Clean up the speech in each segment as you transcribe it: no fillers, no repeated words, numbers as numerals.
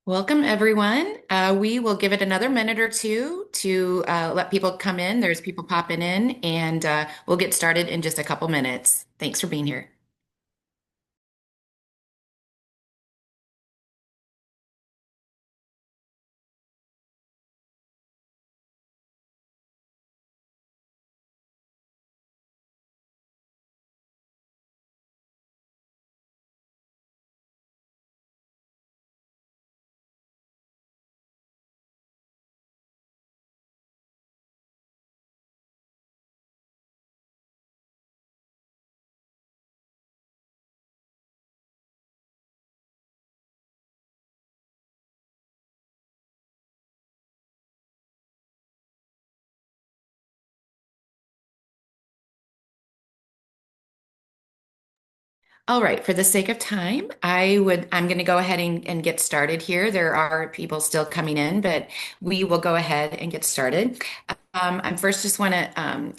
Welcome, everyone. We will give it another minute or two to let people come in. There's people popping in, and we'll get started in just a couple minutes. Thanks for being here. All right, for the sake of time, I'm going to go ahead and get started here. There are people still coming in, but we will go ahead and get started. I first just want to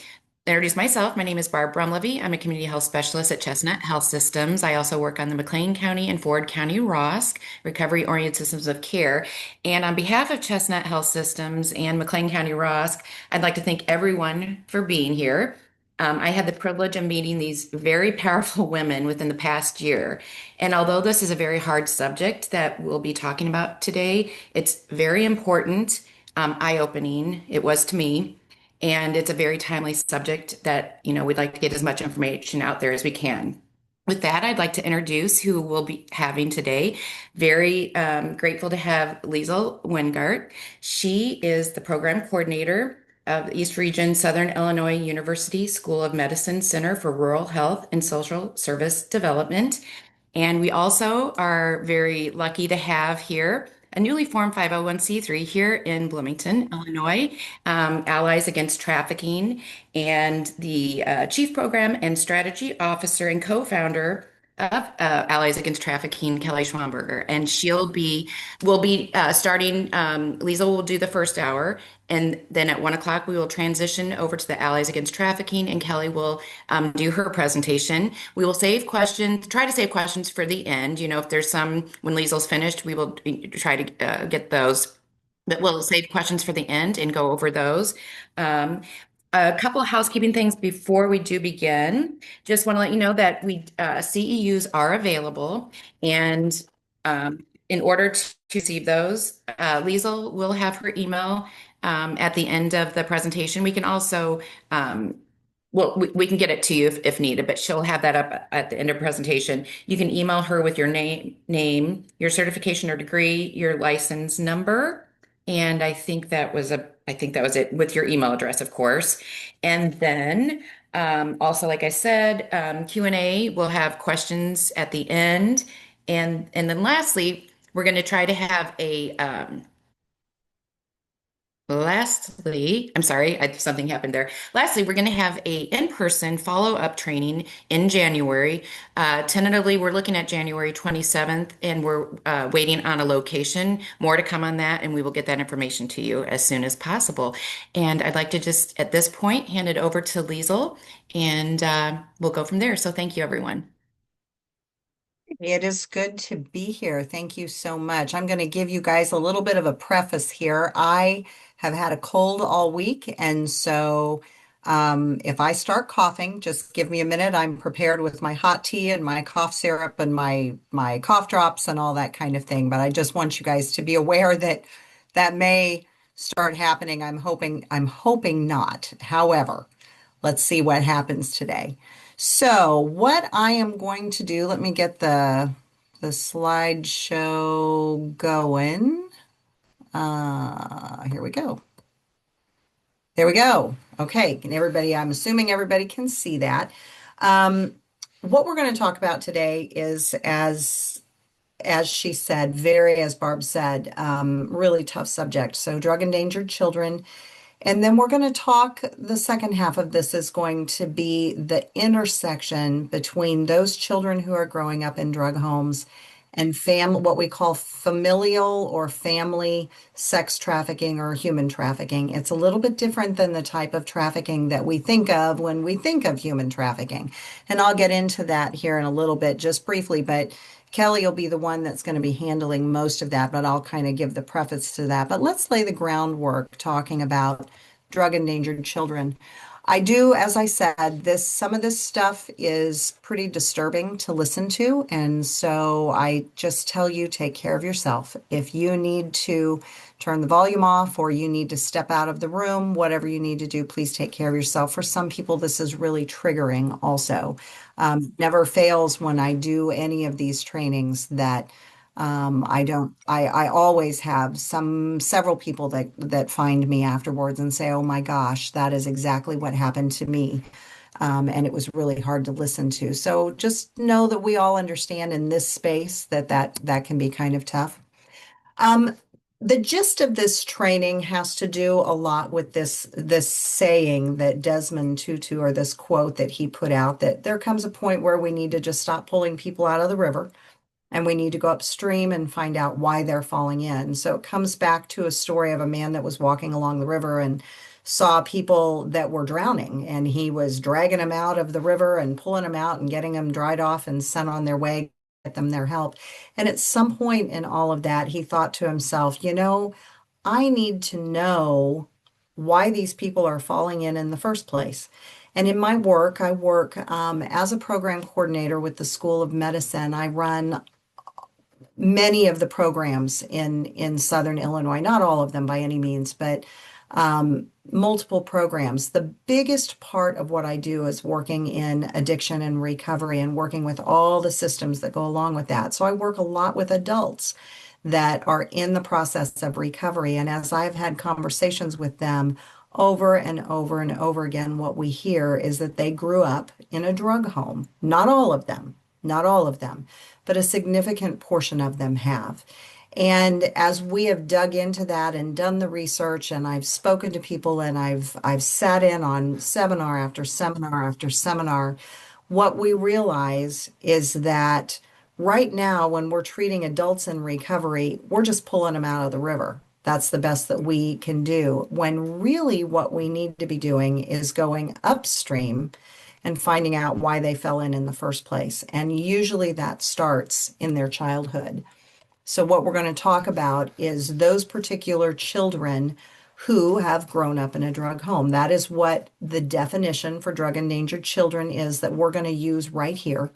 introduce myself. My name is Barb Brumlevy. I'm a community health specialist at Chestnut Health Systems. I also work on the McLean County and Ford County ROSC, Recovery Oriented Systems of Care. And on behalf of Chestnut Health Systems and McLean County ROSC, I'd like to thank everyone for being here. I had the privilege of meeting these very powerful women within the past year. And although this is a very hard subject that we'll be talking about today, it's very important, eye-opening. It was to me. And it's a very timely subject that, we'd like to get as much information out there as we can. With that, I'd like to introduce who we'll be having today. Very grateful to have Liesel Wingart. She is the program coordinator of the East Region Southern Illinois University School of Medicine Center for Rural Health and Social Service Development. And we also are very lucky to have here a newly formed 501(c)(3) here in Bloomington, Illinois, Allies Against Trafficking, and the Chief Program and Strategy Officer and co-founder of Allies Against Trafficking, Kelly Schwamberger. And we'll be starting, Lisa will do the first hour, and then at 1 o'clock, we will transition over to the Allies Against Trafficking, and Kelly will do her presentation. We will try to save questions for the end. If there's some, when Liesel's finished, we will try to get those. But we'll save questions for the end and go over those. Um, a couple of housekeeping things before we do begin. Just want to let you know that CEUs are available, and in order to receive those, Liesel will have her email at the end of the presentation. We can also, well, we can get it to you if needed, but she'll have that up at the end of presentation. You can email her with your name, your certification or degree, your license number, and I think that was it with your email address, of course. And then also, like I said, Q&A, we'll have questions at the end. And then lastly, we're going to try to have I'm sorry, something happened there. Lastly, we're going to have a in-person follow-up training in January. Tentatively, we're looking at January 27th, and we're waiting on a location. More to come on that, and we will get that information to you as soon as possible. And I'd like to just, at this point, hand it over to Liesel, and we'll go from there. So thank you, everyone. It is good to be here. Thank you so much. I'm going to give you guys a little bit of a preface here. I have had a cold all week, and so if I start coughing, just give me a minute. I'm prepared with my hot tea and my cough syrup and my cough drops and all that kind of thing. But I just want you guys to be aware that that may start happening. I'm hoping not. However, let's see what happens today. So what I am going to do, let me get the slideshow going. Here we go. There we go. Okay, can everybody, I'm assuming everybody can see that. Um, what we're going to talk about today is, as she said, as Barb said, really tough subject. So drug endangered children. And then we're going to talk, the second half of this is going to be the intersection between those children who are growing up in drug homes and what we call familial or family sex trafficking or human trafficking. It's a little bit different than the type of trafficking that we think of when we think of human trafficking. And I'll get into that here in a little bit, just briefly, but Kelly will be the one that's going to be handling most of that, but I'll kind of give the preface to that. But let's lay the groundwork talking about drug endangered children. I do, as I said, some of this stuff is pretty disturbing to listen to, and so I just tell you, take care of yourself. If you need to turn the volume off or you need to step out of the room, whatever you need to do, please take care of yourself. For some people, this is really triggering also. Never fails when I do any of these trainings that I don't, I always have several people that find me afterwards and say, oh my gosh, that is exactly what happened to me. And it was really hard to listen to. So just know that we all understand in this space that can be kind of tough. Um, the gist of this training has to do a lot with this saying that Desmond Tutu, or this quote that he put out, that there comes a point where we need to just stop pulling people out of the river and we need to go upstream and find out why they're falling in. So it comes back to a story of a man that was walking along the river and saw people that were drowning, and he was dragging them out of the river and pulling them out and getting them dried off and sent on their way, get them their help. And at some point in all of that, he thought to himself, I need to know why these people are falling in the first place. And in my work, I work as a program coordinator with the School of Medicine. I run many of the programs in Southern Illinois, not all of them by any means, but multiple programs. The biggest part of what I do is working in addiction and recovery and working with all the systems that go along with that. So I work a lot with adults that are in the process of recovery. And as I've had conversations with them over and over and over again, what we hear is that they grew up in a drug home. Not all of them, not all of them, but a significant portion of them have. And as we have dug into that and done the research, and I've spoken to people, and I've sat in on seminar after seminar after seminar, what we realize is that right now, when we're treating adults in recovery, we're just pulling them out of the river. That's the best that we can do. When really what we need to be doing is going upstream and finding out why they fell in the first place. And usually that starts in their childhood. So what we're going to talk about is those particular children who have grown up in a drug home. That is what the definition for drug endangered children is that we're going to use right here.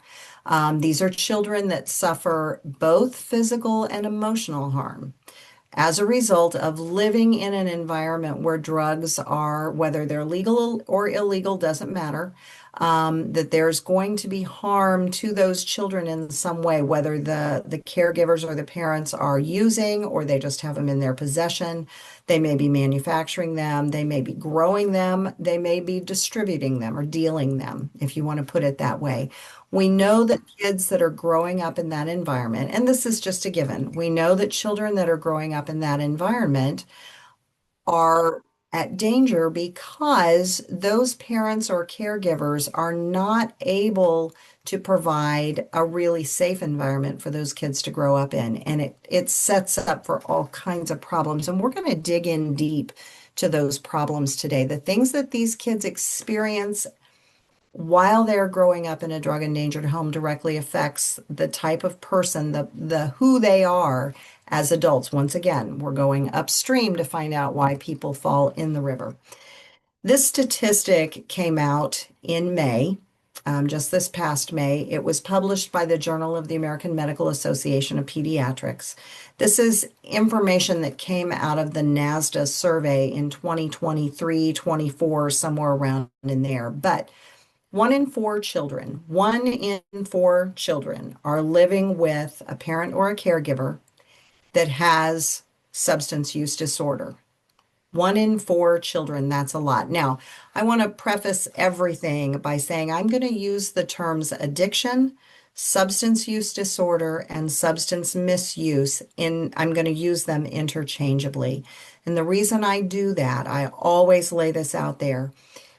These are children that suffer both physical and emotional harm as a result of living in an environment where drugs are, whether they're legal or illegal, doesn't matter, that there's going to be harm to those children in some way, whether the caregivers or the parents are using or they just have them in their possession. They may be manufacturing them, they may be growing them, they may be distributing them or dealing them, if you want to put it that way. We know that kids that are growing up in that environment, and this is just a given, we know that children that are growing up in that environment are at danger because those parents or caregivers are not able to provide a really safe environment for those kids to grow up in. And it sets up for all kinds of problems. And we're going to dig in deep to those problems today. The things that these kids experience while they're growing up in a drug endangered home directly affects the type of person, the who they are as adults. Once again, we're going upstream to find out why people fall in the river. This statistic came out in May, just this past May. It was published by the Journal of the American Medical Association of Pediatrics. This is information that came out of the NASDA survey in 2023, 24, somewhere around in there. But 1 in 4 children are living with a parent or a caregiver that has substance use disorder. 1 in 4 children, that's a lot. Now, I want to preface everything by saying I'm going to use the terms addiction, substance use disorder, and substance misuse I'm going to use them interchangeably. And the reason I do that, I always lay this out there.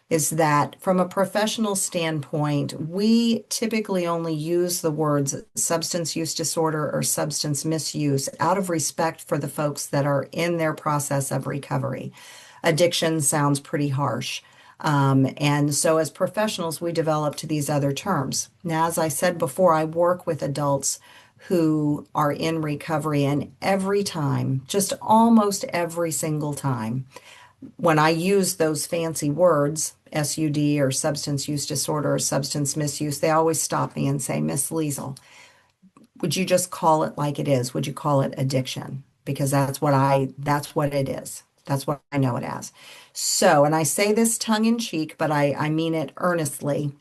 is that from a professional standpoint, we typically only use the words substance use disorder or substance misuse out of respect for the folks that are in their process of recovery. Addiction sounds pretty harsh. And so, as professionals, we developed these other terms. Now, as I said before, I work with adults who are in recovery, and every time, just almost every single time, when I use those fancy words, SUD or substance use disorder or substance misuse, they always stop me and say, Miss Liesel, would you just call it like it is? Would you call it addiction? Because that's what it is. That's what I know it as. So, and I say this tongue in cheek, but I mean it earnestly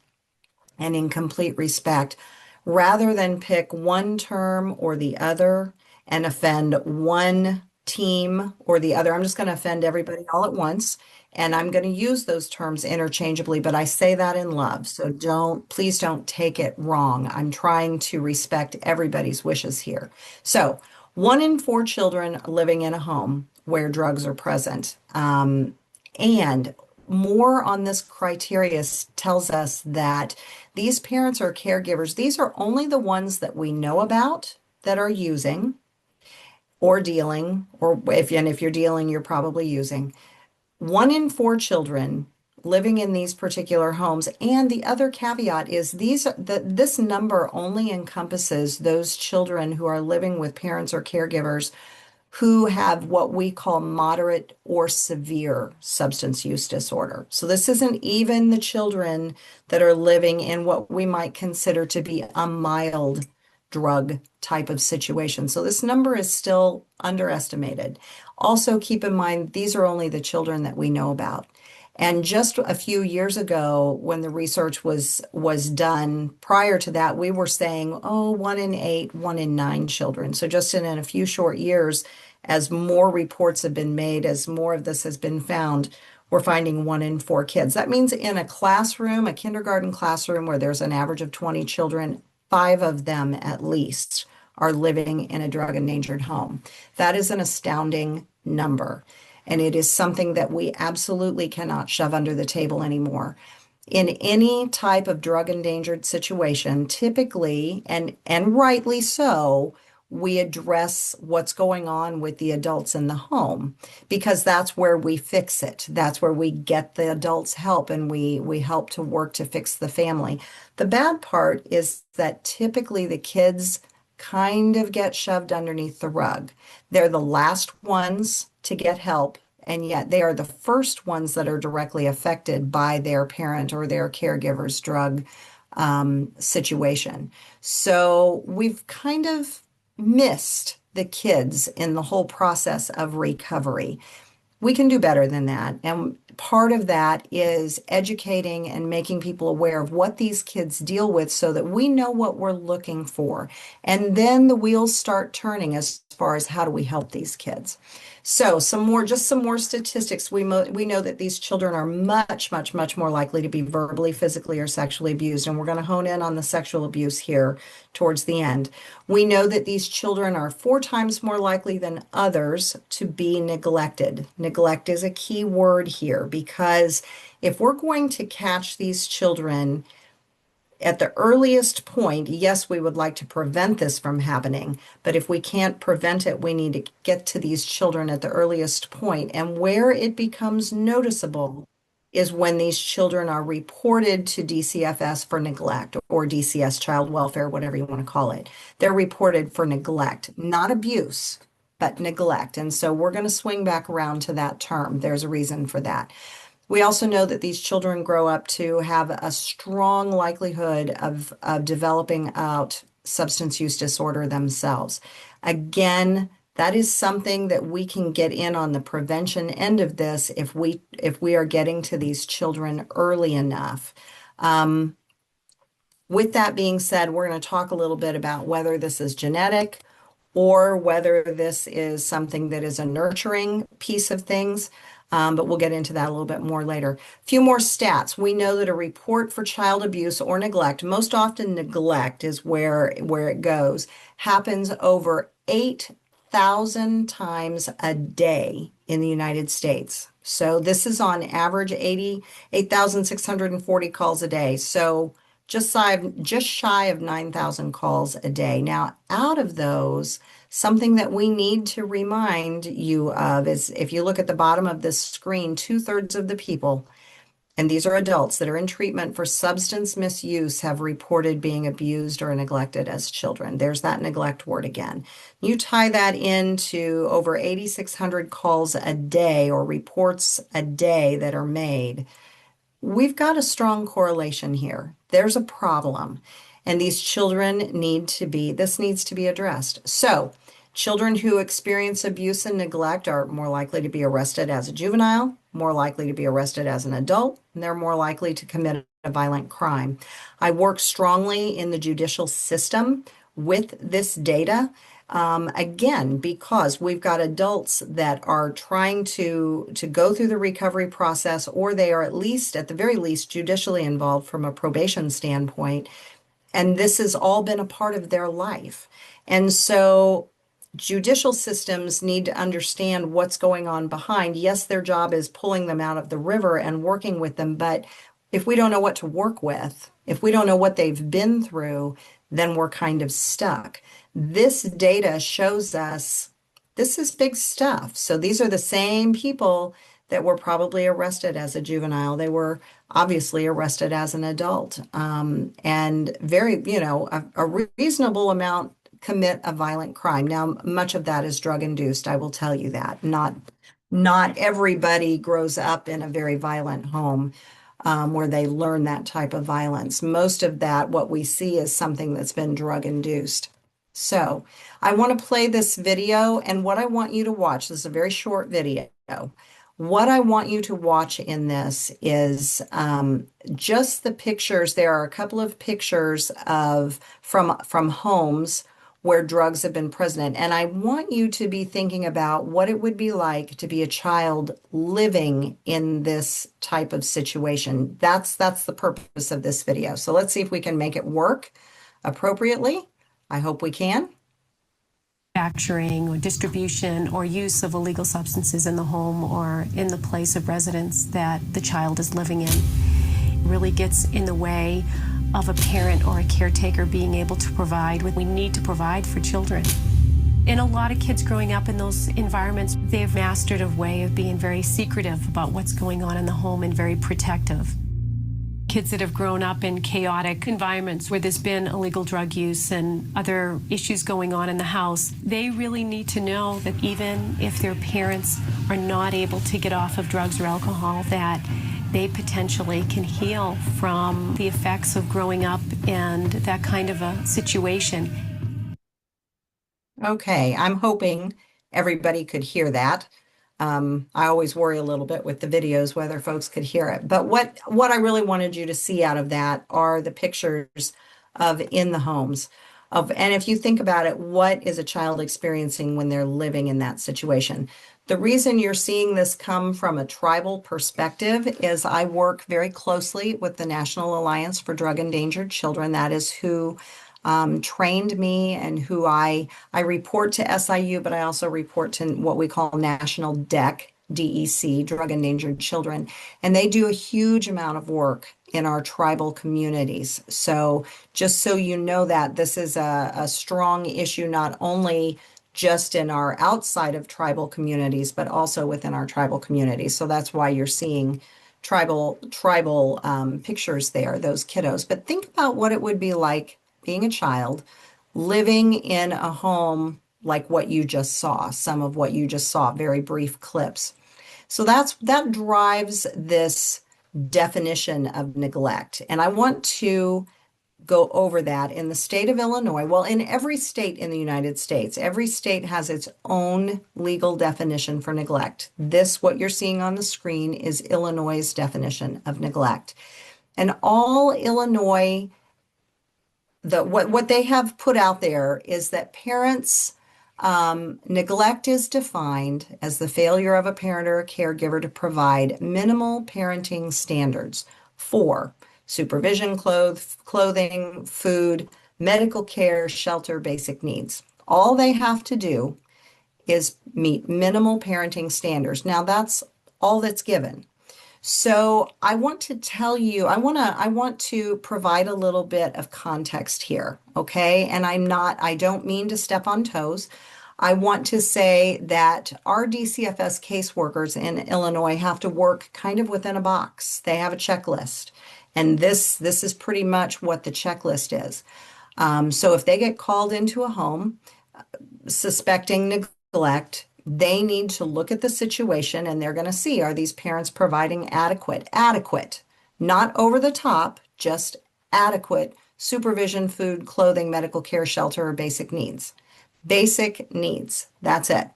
and in complete respect, rather than pick one term or the other and offend one team or the other. I'm just going to offend everybody all at once. And I'm going to use those terms interchangeably, but I say that in love. So please don't take it wrong. I'm trying to respect everybody's wishes here. So, 1 in 4 children living in a home where drugs are present. And more on this criteria tells us that these parents or caregivers, these are only the ones that we know about that are using or dealing, or if you're dealing, you're probably using. 1 in 4 children living in these particular homes. And the other caveat is this number only encompasses those children who are living with parents or caregivers who have what we call moderate or severe substance use disorder. So this isn't even the children that are living in what we might consider to be a mild drug type of situation. So this number is still underestimated. Also, keep in mind, these are only the children that we know about. And just a few years ago, when the research was done, prior to that, we were saying, oh, 1 in 8, 1 in 9 children. So just in a few short years, as more reports have been made, as more of this has been found, we're finding 1 in 4 kids. That means in a classroom, a kindergarten classroom where there's an average of 20 children, 5 of them at least are living in a drug endangered home. That is an astounding number. And it is something that we absolutely cannot shove under the table anymore. In any type of drug endangered situation, typically, and rightly so, we address what's going on with the adults in the home because that's where we fix it. That's where we get the adults help and we help to work to fix the family. The bad part is that typically the kids kind of get shoved underneath the rug. They're the last ones to get help, and yet they are the first ones that are directly affected by their parent or their caregiver's drug situation. So we've kind of missed the kids in the whole process of recovery. We can do better than that. And part of that is educating and making people aware of what these kids deal with so that we know what we're looking for. And then the wheels start turning as far as how do we help these kids. So just some more statistics. We know that these children are much, much, much more likely to be verbally, physically, or sexually abused. And we're going to hone in on the sexual abuse here towards the end. We know that these children are 4 times more likely than others to be neglected. Neglect is a key word here because if we're going to catch these children at the earliest point, yes, we would like to prevent this from happening, but if we can't prevent it, we need to get to these children at the earliest point. And where it becomes noticeable is when these children are reported to DCFS for neglect or DCS child welfare, whatever you want to call it. They're reported for neglect, not abuse, but neglect. And so we're going to swing back around to that term. There's a reason for that. We also know that these children grow up to have a strong likelihood of developing out substance use disorder themselves. Again, that is something that we can get in on the prevention end of this if we are getting to these children early enough. With that being said, we're going to talk a little bit about whether this is genetic or whether this is something that is a nurturing piece of things. But we'll get into that a little bit more later. A few more stats. We know that a report for child abuse or neglect, most often neglect is where it goes, happens over 8,000 times a day in the United States. So this is on average 88,640 calls a day. So just shy of 9,000 calls a day. Now, out of those, something that we need to remind you of is if you look at the bottom of this screen, two-thirds of the people, and these are adults that are in treatment for substance misuse, have reported being abused or neglected as children. There's that neglect word again. You tie that into over 8,600 calls a day or reports a day that are made. We've got a strong correlation here. There's a problem, and these children this needs to be addressed. So, children who experience abuse and neglect are more likely to be arrested as a juvenile, more likely to be arrested as an adult, and they're more likely to commit a violent crime. I work strongly in the judicial system with this data. Again, because we've got adults that are trying to go through the recovery process, or they are at least, at the very least, judicially involved from a probation standpoint. And this has all been a part of their life. And so judicial systems need to understand what's going on behind. Yes, their job is pulling them out of the river and working with them, but if we don't know what to work with, if we don't know what they've been through, then we're kind of stuck. This data shows us this is big stuff. So these are the same people that were probably arrested as a juvenile. They were obviously arrested as an adult. And very, a reasonable amount commit a violent crime. Now, much of that is drug induced, I will tell you that. Not everybody grows up in a very violent home where they learn that type of violence. Most of that, what we see, is something that's been drug induced. So I want to play this video, and what I want you to watch, this is a very short video. What I want you to watch in this is just the pictures. There are a couple of pictures of from homes where drugs have been present. And I want you to be thinking about what it would be like to be a child living in this type of situation. That's the purpose of this video. So let's see if we can make it work appropriately. I hope we can. Manufacturing or distribution or use of illegal substances in the home or in the place of residence that the child is living in really gets in the way of a parent or a caretaker being able to provide what we need to provide for children. And a lot of kids growing up in those environments, they've mastered a way of being very secretive about what's going on in the home and very protective. Kids that have grown up in chaotic environments where there's been illegal drug use and other issues going on in the house, they really need to know that even if their parents are not able to get off of drugs or alcohol, that they potentially can heal from the effects of growing up and that kind of a situation. Okay, I'm hoping everybody could hear that. I always worry a little bit with the videos whether folks could hear it. But what I really wanted you to see out of that are the pictures of in the homes and if you think about it, what is a child experiencing when they're living in that situation? The reason you're seeing this come from a tribal perspective is I work very closely with the National Alliance for Drug Endangered Children. That is who trained me and who I report to SIU, but I also report to what we call National DEC, Drug Endangered Children. And they do a huge amount of work in our tribal communities. So just so you know that this is a strong issue, not only just in our outside of tribal communities, but also within our tribal communities. So that's why you're seeing tribal pictures there, those kiddos. But think about what it would be like being a child living in a home like what you just saw, some of what you just saw, very brief clips. So that drives this definition of neglect. And I want to go over that in the state of Illinois. Well, in every state in the United States, every state has its own legal definition for neglect. This, what you're seeing on the screen, is Illinois' definition of neglect. And all Illinois, what they have put out there is that parents, neglect is defined as the failure of a parent or a caregiver to provide minimal parenting standards for supervision, clothing, food, medical care, shelter, basic needs. All they have to do is meet minimal parenting standards. Now, that's all that's given. So I want to tell you, I want to provide a little bit of context here, okay? And I don't mean to step on toes. I want to say that our DCFS caseworkers in Illinois have to work kind of within a box. They have a checklist. And this is pretty much what the checklist is. So if they get called into a home, suspecting neglect, they need to look at the situation and they're going to see, are these parents providing adequate, not over the top, just adequate supervision, food, clothing, medical care, shelter, or basic needs. Basic needs. That's it.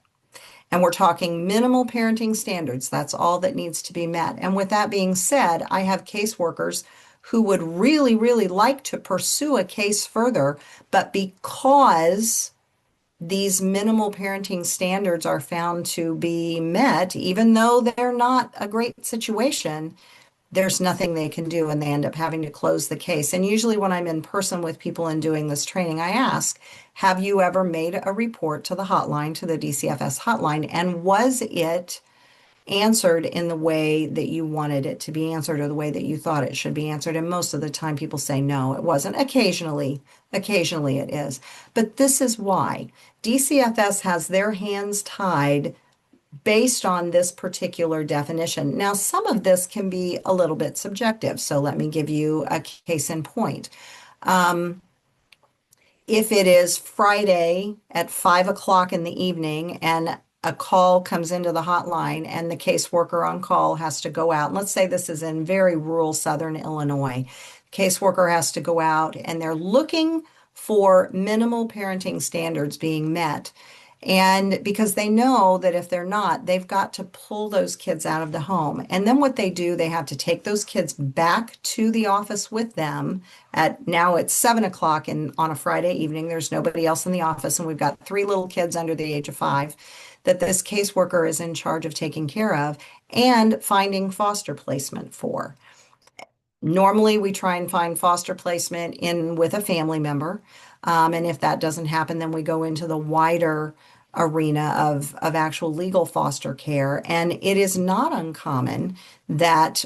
And we're talking minimal parenting standards. That's all that needs to be met. And with that being said, I have caseworkers who would really, really like to pursue a case further, but because these minimal parenting standards are found to be met, even though they're not a great situation, there's nothing they can do and they end up having to close the case. And usually when I'm in person with people and doing this training, I ask, have you ever made a report to the hotline, to the DCFS hotline, and was it answered in the way that you wanted it to be answered or the way that you thought it should be answered? And most of the time people say no, it wasn't. Occasionally it is. But this is why DCFS has their hands tied based on this particular definition. Now, some of this can be a little bit subjective. So let me give you a case in point. If it is Friday at 5 o'clock in the evening and a call comes into the hotline and the caseworker on call has to go out, and let's say this is in very rural southern Illinois, caseworker has to go out and they're looking for minimal parenting standards being met. And because they know that if they're not, they've got to pull those kids out of the home. And then what they do, they have to take those kids back to the office with them at now it's 7 o'clock and on a Friday evening, there's nobody else in the office. And we've got 3 little kids under the age of 5 that this caseworker is in charge of taking care of and finding foster placement for. Normally, we try and find foster placement in with a family member. And if that doesn't happen, then we go into the wider arena of actual legal foster care. And it is not uncommon that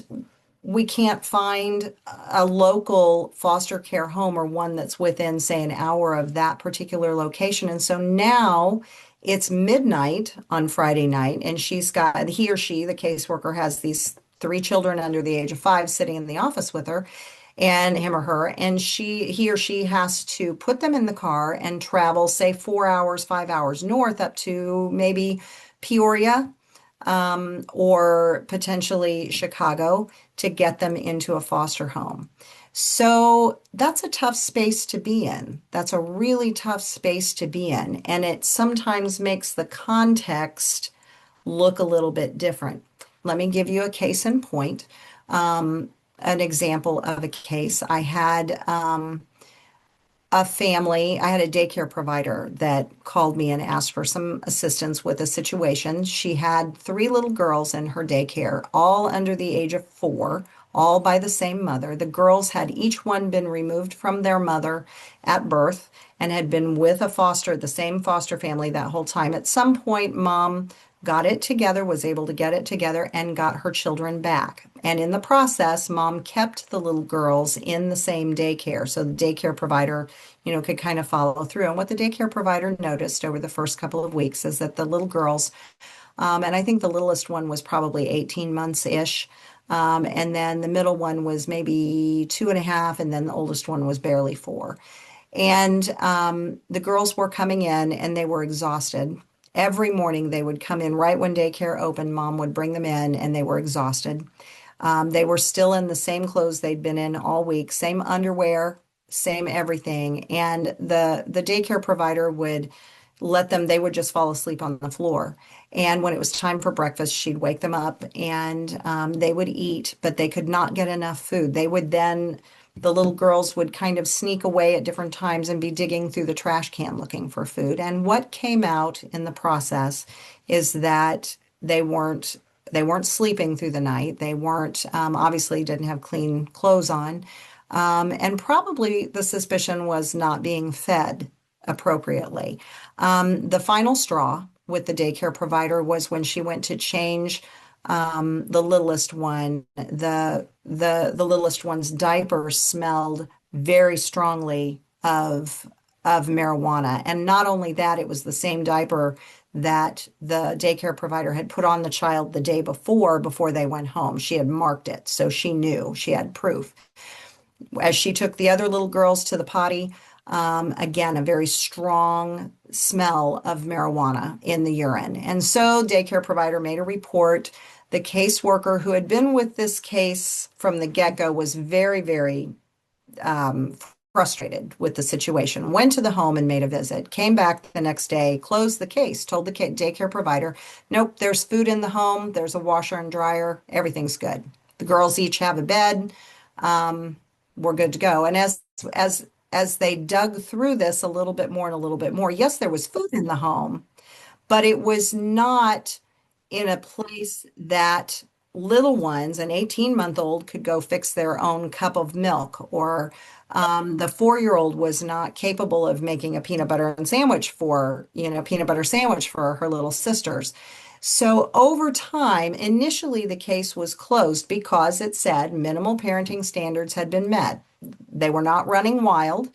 we can't find a local foster care home or one that's within, say, an hour of that particular location. And so now it's midnight on Friday night, and he or she, the caseworker, has these 3 children under the age of 5 sitting in the office with her, and him or her, and he or she has to put them in the car and travel, say, 4 hours, 5 hours north up to maybe Peoria, or potentially Chicago to get them into a foster home. So that's a tough space to be in. That's a really tough space to be in. And it sometimes makes the context look a little bit different. Let me give you a case in point, an example of a case. I had a daycare provider that called me and asked for some assistance with a situation. She had 3 little girls in her daycare, all under the age of 4, all by the same mother. The girls had each one been removed from their mother at birth and had been with the same foster family that whole time. At some point, mom got it together, was able to get it together, and got her children back. And in the process, mom kept the little girls in the same daycare. So the daycare provider, could kind of follow through. And what the daycare provider noticed over the first couple of weeks is that the little girls, and I think the littlest one was probably 18 months-ish, and then the middle one was maybe 2.5, and then the oldest one was barely 4. And the girls were coming in and they were exhausted. Every morning they would come in right when daycare opened. Mom would bring them in and they were exhausted. They were still in the same clothes they'd been in all week, same underwear, same everything. And the daycare provider would they would just fall asleep on the floor. And when it was time for breakfast, she'd wake them up and they would eat, but they could not get enough food. The little girls would kind of sneak away at different times and be digging through the trash can looking for food. And what came out in the process is that they weren't sleeping through the night. They weren't, obviously didn't have clean clothes on. And probably the suspicion was not being fed appropriately. The final straw with the daycare provider was when she went to change the littlest one, the littlest one's diaper smelled very strongly of marijuana. And not only that, it was the same diaper that the daycare provider had put on the child the day before they went home. She had marked it, so she knew, she had proof. As she took the other little girls to the potty, again, a very strong smell of marijuana in the urine. And so daycare provider made a report. The caseworker who had been with this case from the get-go was very, very um, frustrated with the situation, went to the home and made a visit, came back the next day, closed the case, told the daycare provider, nope, there's food in the home, there's a washer and dryer, everything's good. The girls each have a bed. Um, we're good to go. And as they dug through this a little bit more and a little bit more, yes, there was food in the home, but it was not in a place that little ones, an 18-month-old could go fix their own cup of milk, or the 4-year-old was not capable of making a peanut butter sandwich for her little sisters. So over time, initially the case was closed because it said minimal parenting standards had been met. They were not running wild.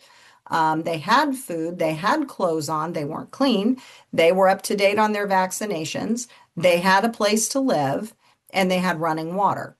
They had food, they had clothes on, they weren't clean, they were up to date on their vaccinations, they had a place to live, and they had running water.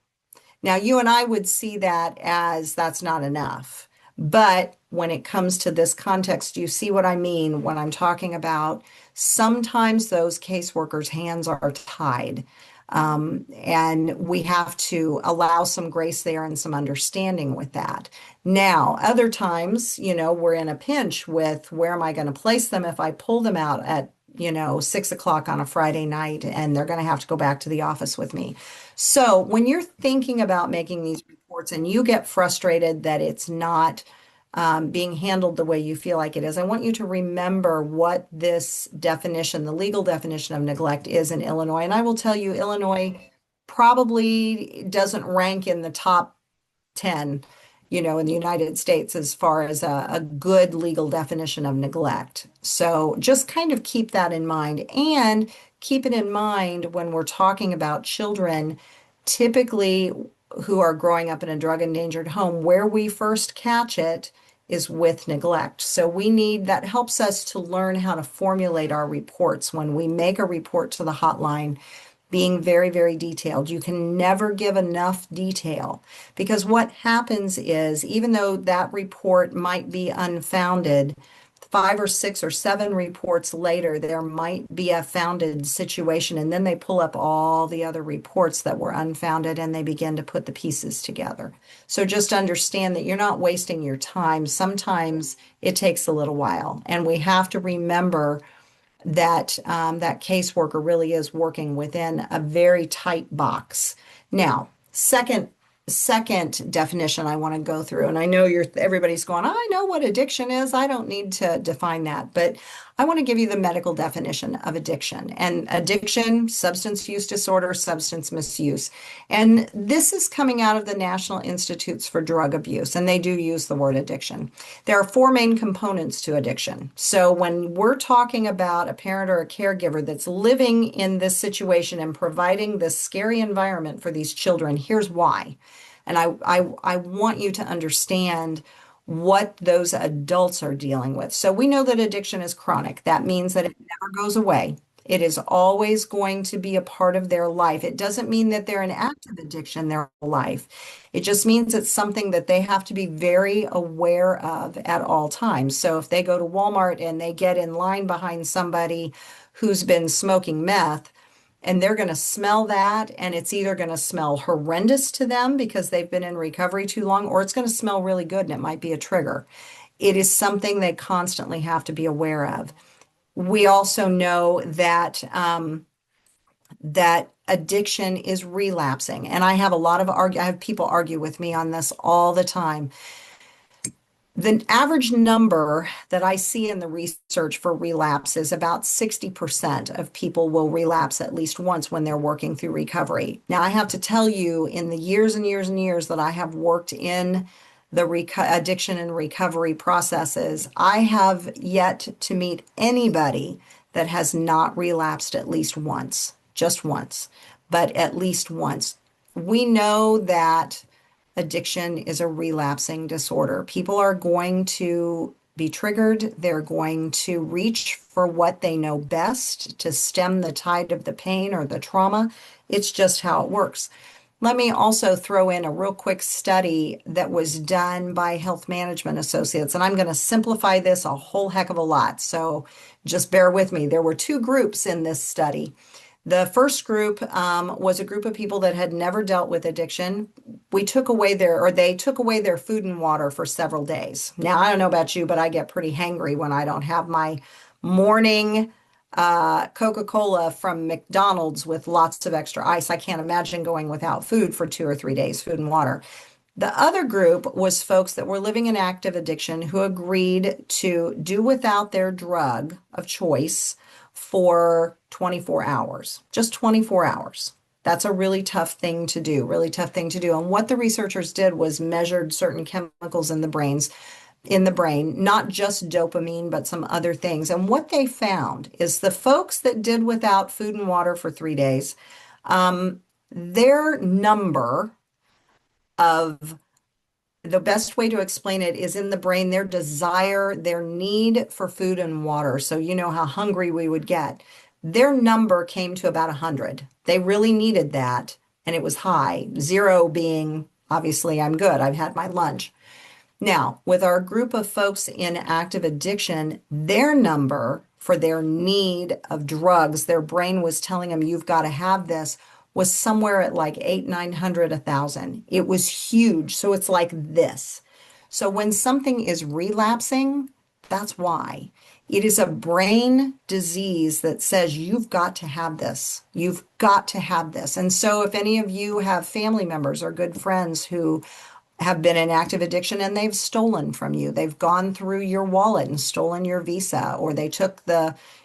Now, you and I would see that as that's not enough. But when it comes to this context, you see what I mean when I'm talking about sometimes those caseworkers' hands are tied. And we have to allow some grace there and some understanding with that. Now, other times, we're in a pinch with where am I going to place them if I pull them out at 6 o'clock on a Friday night and they're going to have to go back to the office with me. So when you're thinking about making these reports and you get frustrated that it's not being handled the way you feel like it is, I want you to remember what this definition, the legal definition of neglect, is in Illinois. And I will tell you, Illinois probably doesn't rank in the top 10, in the United States as far as a good legal definition of neglect. So just kind of keep that in mind, and keep it in mind when we're talking about children, typically who are growing up in a drug endangered home, where we first catch it is with neglect. So that helps us to learn how to formulate our reports when we make a report to the hotline, being very, very detailed. You can never give enough detail, because what happens is, even though that report might be unfounded, 5 or 6 or 7 reports later, there might be a founded situation, and then they pull up all the other reports that were unfounded and they begin to put the pieces together. So just understand that you're not wasting your time. Sometimes it takes a little while, and we have to remember that that caseworker really is working within a very tight box. Now, second definition I want to go through, and I know everybody's going, I know what addiction is. I don't need to define that, but I want to give you the medical definition of addiction. And addiction, substance use disorder, substance misuse. And this is coming out of the National Institutes for Drug Abuse, and they do use the word addiction. There are 4 main components to addiction. So when we're talking about a parent or a caregiver that's living in this situation and providing this scary environment for these children, here's why. And I want you to understand what those adults are dealing with. So we know that addiction is chronic. That means that it never goes away. It is always going to be a part of their life. It doesn't mean that they're an active addiction their whole life. It just means it's something that they have to be very aware of at all times. So if they go to Walmart and they get in line behind somebody who's been smoking meth, and they're going to smell that, and it's either going to smell horrendous to them because they've been in recovery too long, or it's going to smell really good and it might be a trigger. It is something they constantly have to be aware of. We also know that that addiction is relapsing, and I have I have people argue with me on this all the time. The average number that I see in the research for relapse is about 60% of people will relapse at least once when they're working through recovery. Now, I have to tell you, in the years and years and years that I have worked in the addiction and recovery processes, I have yet to meet anybody that has not relapsed at least once, just once. but at least once. We know that addiction is a relapsing disorder. People are going to be triggered. They're going to reach for what they know best to stem the tide of the pain or the trauma. It's just how it works. Let me also throw in a real quick study that was done by Health Management Associates, and I'm going to simplify this a whole heck of a lot. So just bear with me. There were two groups in this study. The first group was a group of people that had never dealt with addiction. We took away they took away their food and water for several days. Now, I don't know about you, but I get pretty hangry when I don't have my morning Coca-Cola from McDonald's with lots of extra ice. I can't imagine going without food for 2 or 3 days, food and water. The other group was folks that were living in active addiction who agreed to do without their drug of choice for 24 hours, just 24 hours. That's a really tough thing to do, really tough thing to do. And what the researchers did was measured certain chemicals in the brain, not just dopamine, but some other things. And what they found is the folks that did without food and water for 3 days, their number of the best way to explain it is in the brain, their desire, their need for food and water. So you know how hungry we would get. Their number came to about 100. They really needed that, and it was high. 0 being, obviously, I'm good. I've had my lunch. Now, with our group of folks in active addiction, their number for their need of drugs, their brain was telling them, you've got to have this, was somewhere at like 800, 900, 1,000. It was huge. So it's like this. So when something is relapsing, that's why. It is a brain disease that says you've got to have this. You've got to have this. And so if any of you have family members or good friends who have been in active addiction and they've stolen from you. They've gone through your wallet and stolen your Visa, or they took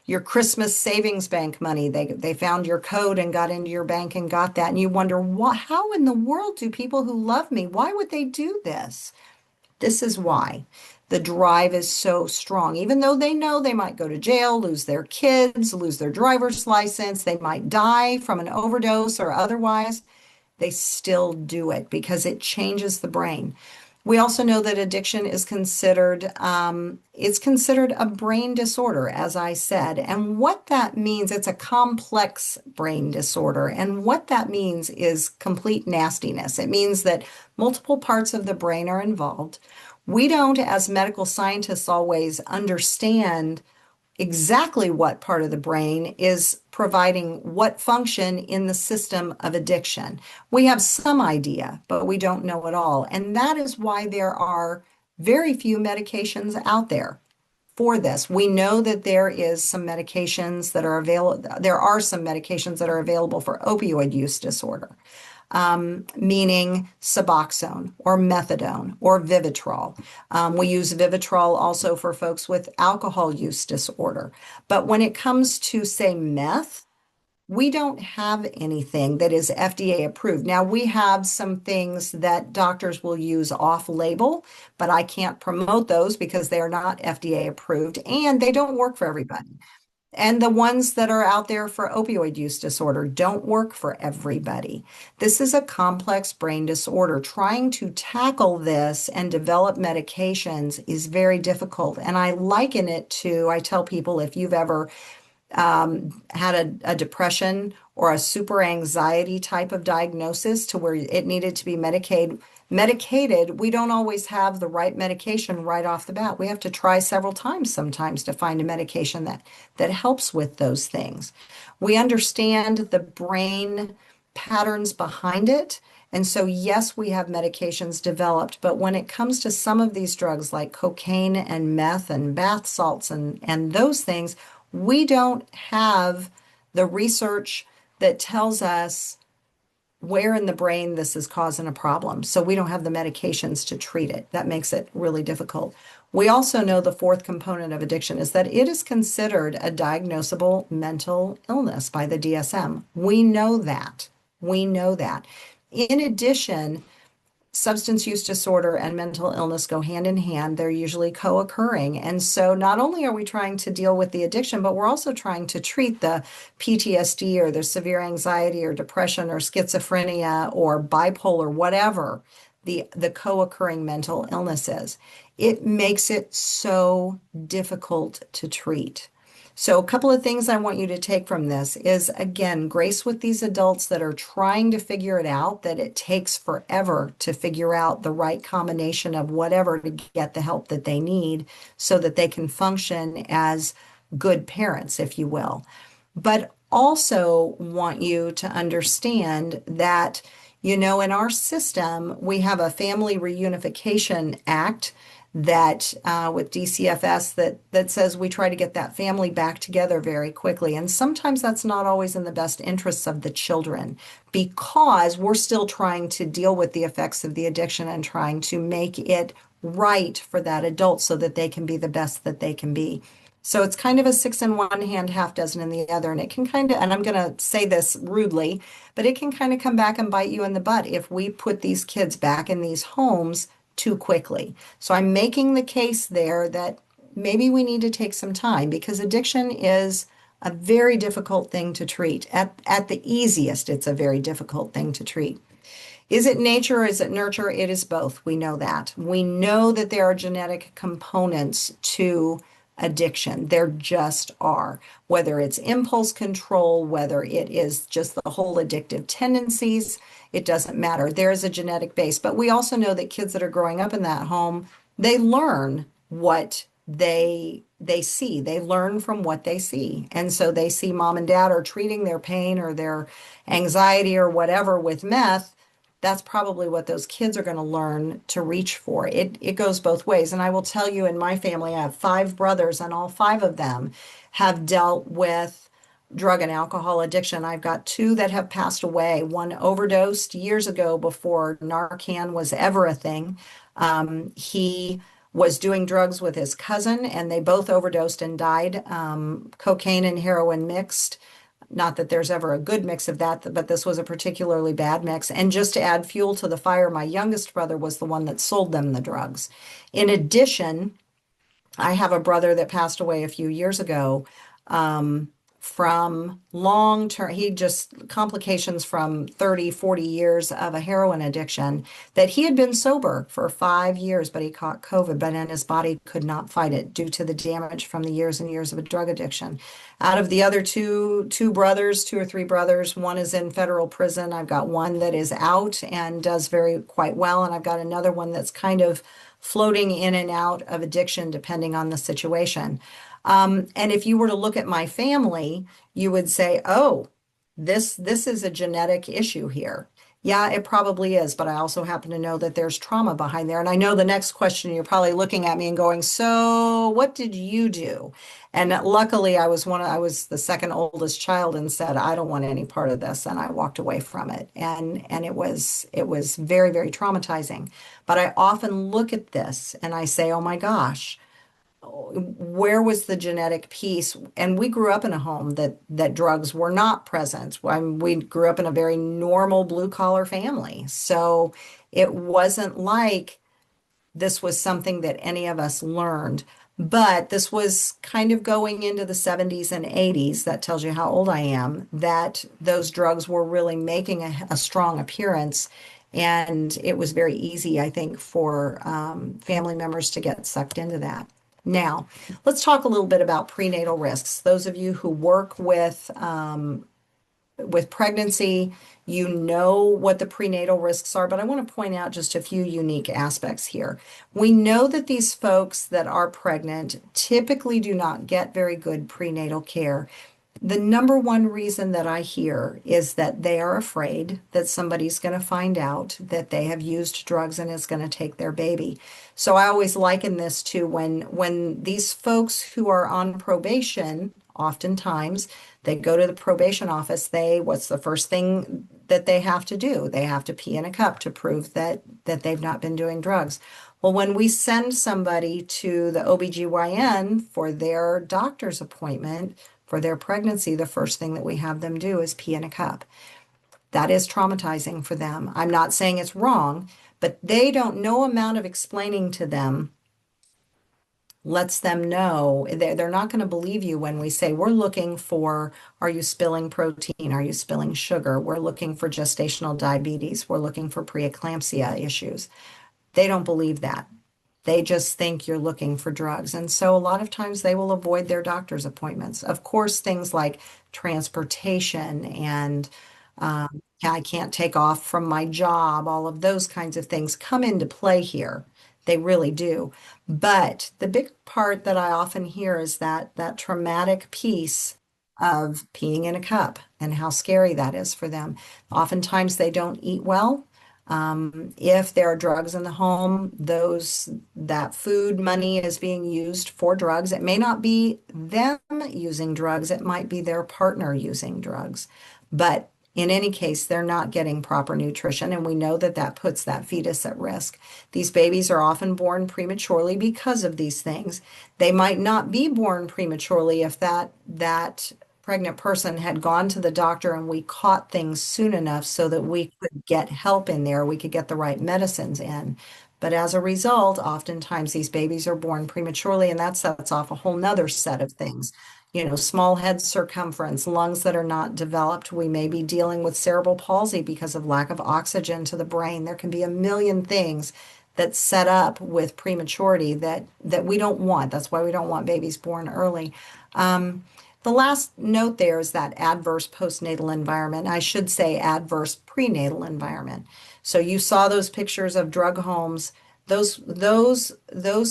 your Christmas savings bank money. They found your code and got into your bank and got that. And you wonder, how in the world do people who love me, why would they do this? This is why. The drive is so strong. Even though they know they might go to jail, lose their kids, lose their driver's license, they might die from an overdose or otherwise, they still do it because it changes the brain. We also know that addiction is considered, it's considered a brain disorder, as I said. And what that means, it's a complex brain disorder. And what that means is complete nastiness. It means that multiple parts of the brain are involved. We don't, as medical scientists, always understand exactly what part of the brain is providing what function in the system of addiction. We have some idea, but we don't know it all. And that is why there are very few medications out there for this. We know that there is some medications that are available. There are some medications that are available for opioid use disorder, meaning Suboxone or methadone or Vivitrol. We use Vivitrol also for folks with alcohol use disorder. But when it comes to, say, meth, we don't have anything that is FDA approved. Now, we have some things that doctors will use off-label, but I can't promote those because they are not FDA approved and they don't work for everybody. And the ones that are out there for opioid use disorder don't work for everybody. This is a complex brain disorder. Trying to tackle this and develop medications is very difficult. And I liken it to, I tell people, if you've ever had a depression or a super anxiety type of diagnosis to where it needed to be medicated, we don't always have the right medication right off the bat. We have to try several times sometimes to find a medication that helps with those things. We understand the brain patterns behind it. And so, yes, we have medications developed, but when it comes to some of these drugs like cocaine and meth and bath salts and those things, we don't have the research that tells us where in the brain this is causing a problem. So we don't have the medications to treat it. That makes it really difficult. We also know the fourth component of addiction is that it is considered a diagnosable mental illness by the DSM. We know that. We know that. In addition, substance use disorder and mental illness go hand in hand. They're usually co-occurring. And so not only are we trying to deal with the addiction, but we're also trying to treat the PTSD or the severe anxiety or depression or schizophrenia or bipolar, whatever the co-occurring mental illness is. It makes it so difficult to treat. So, a couple of things I want you to take from this is, again, grace with these adults that are trying to figure it out, that it takes forever to figure out the right combination of whatever to get the help that they need so that they can function as good parents, if you will. But also want you to understand that, in our system, we have a Family Reunification Act that with DCFS that says we try to get that family back together very quickly. And sometimes that's not always in the best interests of the children because we're still trying to deal with the effects of the addiction and trying to make it right for that adult so that they can be the best that they can be. So it's kind of a six in one hand, half dozen in the other. And it can kind of, and I'm going to say this rudely, but it can kind of come back and bite you in the butt if we put these kids back in these homes too quickly. So I'm making the case there that maybe we need to take some time because addiction is a very difficult thing to treat. At the easiest, it's a very difficult thing to treat. Is it nature or is it nurture? It is both. We know that. We know that there are genetic components to addiction. There just are. Whether it's impulse control, whether it is just the whole addictive tendencies, it doesn't matter. There is a genetic base. But we also know that kids that are growing up in that home, they learn what they see. They learn from what they see. And so they see mom and dad are treating their pain or their anxiety or whatever with meth. That's probably what those kids are going to learn to reach for. It goes both ways. And I will tell you, in my family, I have 5 brothers, and all 5 of them have dealt with drug and alcohol addiction. I've got 2 that have passed away. One overdosed years ago before Narcan was ever a thing. He was doing drugs with his cousin, and they both overdosed and died. Cocaine and heroin mixed. Not that there's ever a good mix of that, but this was a particularly bad mix. And just to add fuel to the fire, my youngest brother was the one that sold them the drugs. In addition, I have a brother that passed away a few years ago from long-term, he just complications from 30, 40 years of a heroin addiction that he had been sober for 5 years, but he caught COVID, but then his body could not fight it due to the damage from the years and years of a drug addiction. Out of the other two brothers, 2 or 3 brothers, one is in federal prison. I've got one that is out and does quite well. And I've got another one that's kind of floating in and out of addiction depending on the situation. And if you were to look at my family, you would say, oh, this is a genetic issue here. Yeah, it probably is, but I also happen to know that there's trauma behind there. And I know the next question you're probably looking at me and going, so what did you do? And luckily I was the second oldest child and said, I don't want any part of this. And I walked away from it. And it was very, very traumatizing. But I often look at this and I say, oh my gosh, where was the genetic piece? And we grew up in a home that drugs were not present. We grew up in a very normal blue collar family. So it wasn't like this was something that any of us learned. But this was kind of going into the 70s and 80s. That tells you how old I am, that those drugs were really making a strong appearance. And it was very easy, I think, for family members to get sucked into that. Now, let's talk a little bit about prenatal risks. Those of you who work with pregnancy, you know what the prenatal risks are, but I want to point out just a few unique aspects here. We know that these folks that are pregnant typically do not get very good prenatal care. The number one reason that I hear is that they are afraid that somebody's going to find out that they have used drugs and is going to take their baby. So I always liken this to when these folks who are on probation, oftentimes they go to the probation office, what's the first thing that they have to do? They have to pee in a cup to prove that they've not been doing drugs. Well, when we send somebody to the OBGYN for their doctor's appointment, for their pregnancy, the first thing that we have them do is pee in a cup. That is traumatizing for them. I'm not saying it's wrong, but they don't, no amount of explaining to them lets them know they're not going to believe you when we say we're looking for, are you spilling protein? Are you spilling sugar? We're looking for gestational diabetes. We're looking for preeclampsia issues. They don't believe that. They just think you're looking for drugs. And so a lot of times they will avoid their doctor's appointments. Of course, things like transportation and I can't take off from my job, all of those kinds of things come into play here. They really do. But the big part that I often hear is that traumatic piece of peeing in a cup and how scary that is for them. Oftentimes they don't eat well. If there are drugs in the home, that food money is being used for drugs. It may not be them using drugs, it might be their partner using drugs. But in any case, they're not getting proper nutrition, and we know that that puts that fetus at risk. These babies are often born prematurely because of these things. They might not be born prematurely if that pregnant person had gone to the doctor and we caught things soon enough so that we could get help in there, we could get the right medicines in. But as a result, oftentimes these babies are born prematurely, and that sets off a whole nother set of things. Small head circumference, lungs that are not developed. We may be dealing with cerebral palsy because of lack of oxygen to the brain. There can be a million things that set up with prematurity that we don't want. That's why we don't want babies born early. The last note there is that adverse postnatal environment. I should say adverse prenatal environment. So you saw those pictures of drug homes. Those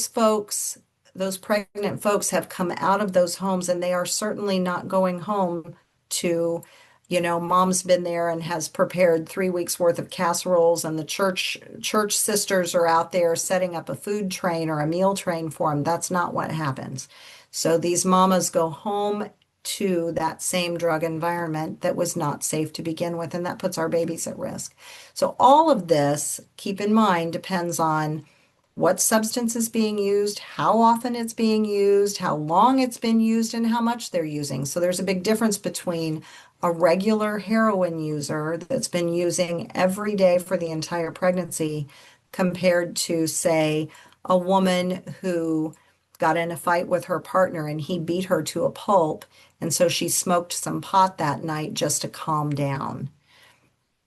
folks, those pregnant folks have come out of those homes, and they are certainly not going home to, mom's been there and has prepared 3 weeks worth of casseroles, and the church sisters are out there setting up a food train or a meal train for them. That's not what happens. So these mamas go home to that same drug environment that was not safe to begin with, and that puts our babies at risk. So all of this, keep in mind, depends on what substance is being used, how often it's being used, how long it's been used, and how much they're using. So there's a big difference between a regular heroin user that's been using every day for the entire pregnancy compared to, say, a woman who got in a fight with her partner and he beat her to a pulp, and so she smoked some pot that night just to calm down.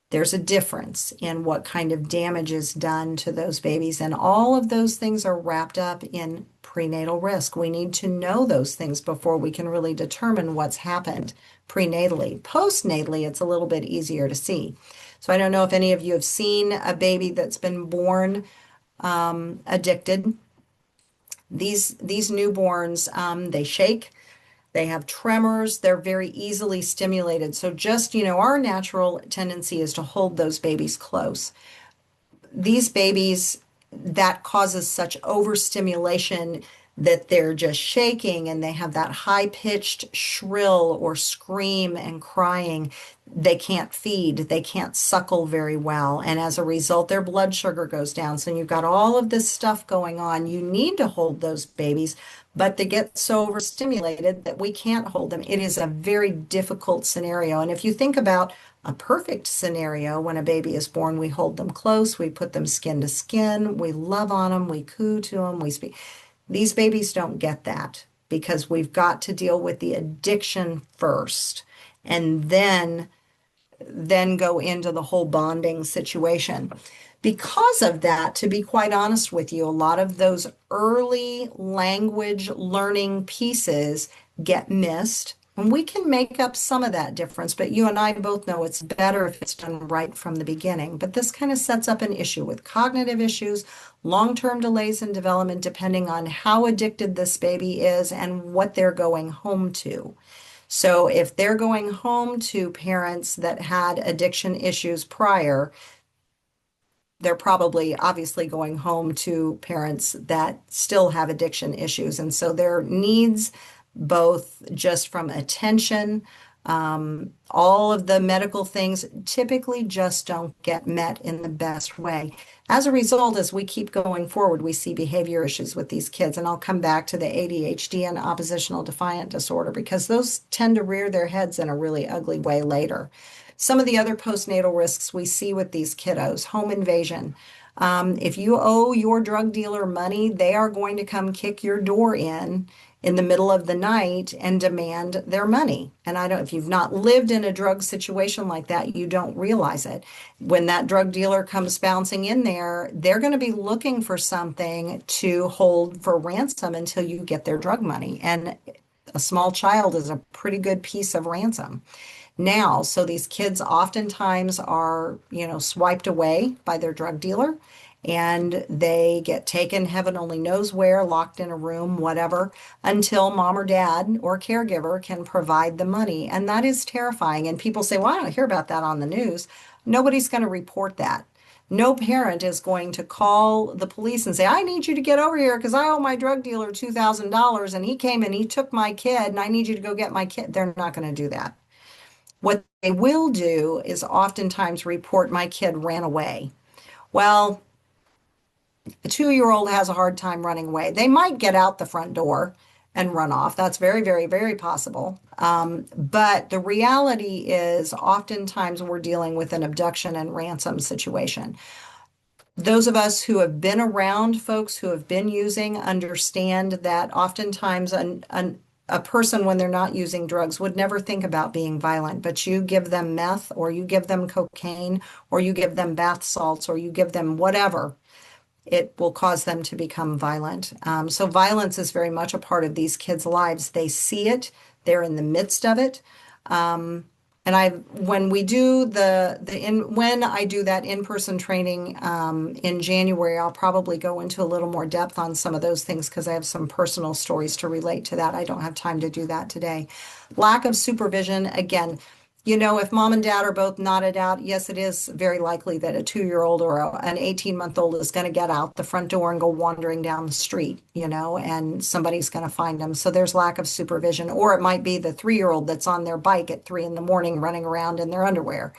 There's a difference in what kind of damage is done to those babies, and all of those things are wrapped up in prenatal risk. We need to know those things before we can really determine what's happened prenatally. Postnatally, it's a little bit easier to see. So I don't know if any of you have seen a baby that's been born addicted. These newborns, they shake. They have tremors. They're very easily stimulated. So just, our natural tendency is to hold those babies close. These babies, that causes such overstimulation that they're just shaking and they have that high-pitched shrill or scream and crying. They can't feed, they can't suckle very well. And as a result, their blood sugar goes down. So you've got all of this stuff going on. You need to hold those babies, but they get so overstimulated that we can't hold them. It is a very difficult scenario. And if you think about a perfect scenario, when a baby is born, we hold them close, we put them skin to skin, we love on them, we coo to them, we speak. These babies don't get that because we've got to deal with the addiction first and then go into the whole bonding situation. Because of that, to be quite honest with you, a lot of those early language learning pieces get missed. And we can make up some of that difference, but you and I both know it's better if it's done right from the beginning. But this kind of sets up an issue with cognitive issues, long-term delays in development, depending on how addicted this baby is and what they're going home to. So if they're going home to parents that had addiction issues prior, they're probably obviously going home to parents that still have addiction issues. And so their needs, both just from attention, all of the medical things typically just don't get met in the best way. As a result, as we keep going forward, we see behavior issues with these kids. And I'll come back to the ADHD and oppositional defiant disorder because those tend to rear their heads in a really ugly way later. Some of the other postnatal risks we see with these kiddos, home invasion. If you owe your drug dealer money, they are going to come kick your door in the middle of the night and demand their money. And I don't, if you've not lived in a drug situation like that, you don't realize it. When that drug dealer comes bouncing in there, they're going to be looking for something to hold for ransom until you get their drug money. And a small child is a pretty good piece of ransom now. So these kids oftentimes are, swiped away by their drug dealer and they get taken heaven only knows where, locked in a room, whatever, until mom or dad or caregiver can provide the money. And that is terrifying. And people say, well, I don't hear about that on the news. Nobody's going to report that. No parent is going to call the police and say, I need you to get over here because I owe my drug dealer $2,000 and he came and he took my kid and I need you to go get my kid. They're not going to do that. What they will do is oftentimes report my kid ran away. Well, a 2-year-old has a hard time running away. They might get out the front door and run off. That's very, very, very possible. But the reality is oftentimes we're dealing with an abduction and ransom situation. Those of us who have been around folks who have been using understand that oftentimes a person, when they're not using drugs, would never think about being violent. But you give them meth, or you give them cocaine, or you give them bath salts, or you give them whatever, it will cause them to become violent. So violence is very much a part of these kids' lives. They see it, they're in the midst of it. And when we do when I do that in-person training in January, I'll probably go into a little more depth on some of those things because I have some personal stories to relate to that. I don't have time to do that today. Lack of supervision, again, if mom and dad are both nodded out, yes, it is very likely that a 2-year-old or an 18-month-old is going to get out the front door and go wandering down the street, and somebody's going to find them. So there's lack of supervision. Or it might be the 3-year-old that's on their bike at 3 a.m. running around in their underwear.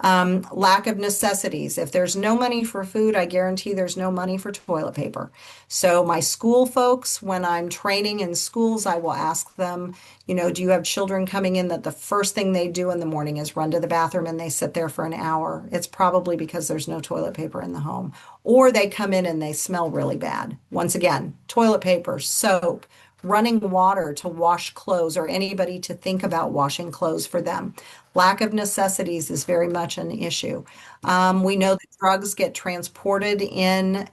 Lack of necessities. If there's no money for food, I guarantee there's no money for toilet paper. So my school folks, when I'm training in schools, I will ask them, do you have children coming in that the first thing they do in the morning is run to the bathroom and they sit there for an hour? It's probably because there's no toilet paper in the home. Or they come in and they smell really bad. Once again, toilet paper, soap, running water to wash clothes, or anybody to think about washing clothes for them. Lack of necessities is very much an issue. We know that drugs get transported in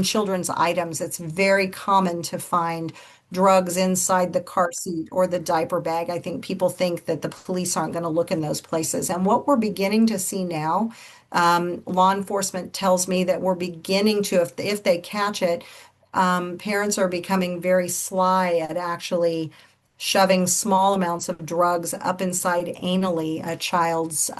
children's items. It's very common to find drugs inside the car seat or the diaper bag. I think people think that the police aren't going to look in those places. And what we're beginning to see now, law enforcement tells me that we're beginning to, if they catch it, parents are becoming very sly at actually shoving small amounts of drugs up inside anally a child's